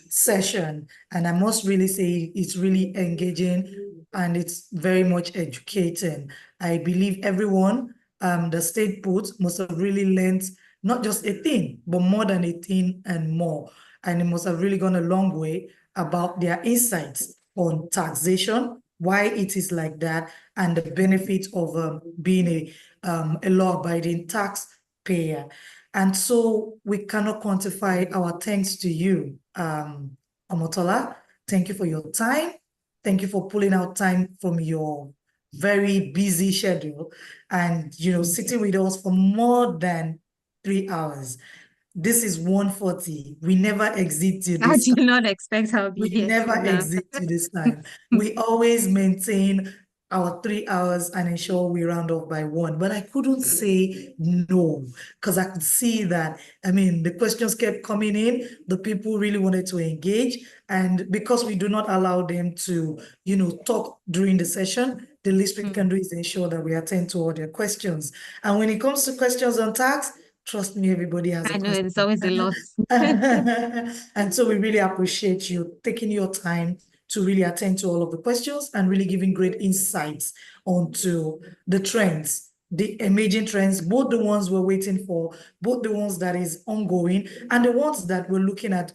B: session. And I must really say it's really engaging and it's very much educating. I believe everyone, the state put must have really learned not just a thing, but more than a thing and more. And it must have really gone a long way about their insights on taxation, why it is like that, and the benefits of being a law-abiding taxpayer. And so we cannot quantify our thanks to you, Omotola. Thank you for your time. Thank you for pulling out time from your very busy schedule and sitting with us for more than 3 hours. This is 1:40. We never exit till
A: I
B: this
A: did
B: time.
A: not expect I'll be
B: We
A: here
B: never
A: too long.
B: exit till this time. We always maintain our 3 hours and ensure we round off by 1. But I couldn't say no because I could see that, I mean, the questions kept coming in. The people really wanted to engage. And because we do not allow them to, talk during the session, the least we can do is ensure that we attend to all their questions. And when it comes to questions on tax, trust me, everybody has a
A: I know
B: question.
A: it's always a lot.
B: And so we really appreciate you taking your time to really attend to all of the questions and really giving great insights onto the trends, the emerging trends, both the ones we're waiting for, both the ones that is ongoing, and the ones that we're looking at,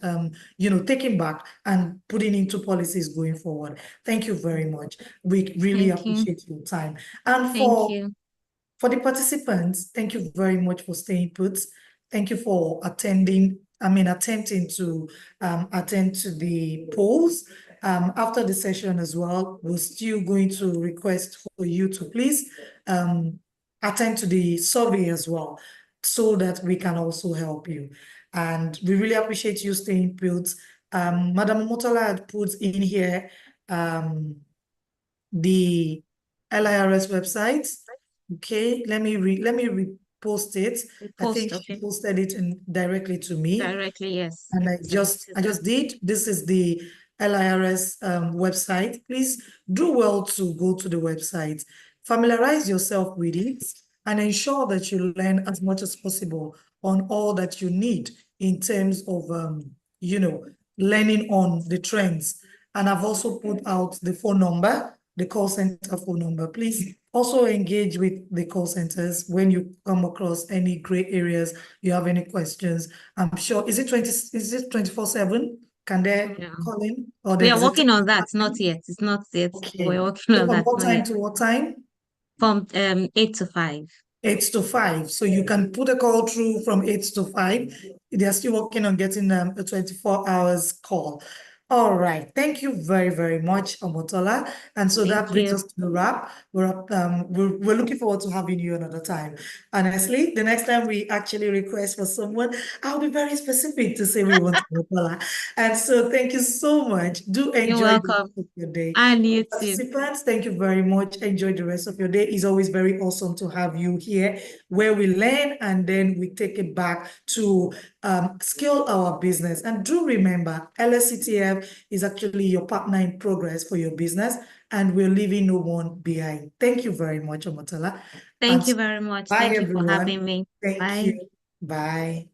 B: taking back and putting into policies going forward. Thank you very much. We really
A: Thank you.
B: appreciate your time. And
A: Thank you.
B: for the participants, thank you very much for staying put. Thank you for attempting to attend to the polls. After the session as well, we're still going to request for you to please attend to the survey as well, so that we can also help you. And we really appreciate you staying put. Madam Motola had put in here the LIRS website. Okay, let me repost it. I
A: Post,
B: think she
A: okay.
B: posted it directly to me.
A: Directly, yes.
B: And I
A: Send
B: just
A: it to them.
B: did. This is the LIRS website. Please do well to go to the website, familiarize yourself with it, and ensure that you learn as much as possible on all that you need in terms of learning on the trends. And I've also put out the phone number, the call center phone number. Please also engage with the call centers when you come across any gray areas, you have any questions. I'm sure, is it 24/7? Can they
A: Yeah.
B: call in? Or
A: We are
B: there's a
A: working on
B: time?
A: that. Not yet. It's not yet.
B: Okay.
A: We're working
B: So
A: on
B: from
A: that.
B: what
A: Not
B: time
A: yet.
B: to what time?
A: From 8 to 5.
B: 8 to 5. So you can put a call through from 8 to 5. They're still working on getting a 24 hours call. All right. Thank you very, very much, Omotola. And so that
A: Thank
B: brings
A: you.
B: us to the wrap. We're looking forward to having you another time. Honestly, the next time we actually request for someone, I'll be very specific to say we want Omotola. And so thank you so much. Do
A: You're
B: enjoy the
A: welcome.
B: rest of your day.
A: And you too.
B: Participants, thank you very much. Enjoy the rest of your day. It's always very awesome to have you here where we learn and then we take it back to scale our business. And do remember, LSCTF is actually your partner in progress for your business, and we're leaving no one behind. Thank you very much, Omotola. And
A: Thank you very much.
B: bye,
A: Thank you for
B: everyone.
A: having me.
B: Thank
A: Bye.
B: you. Bye.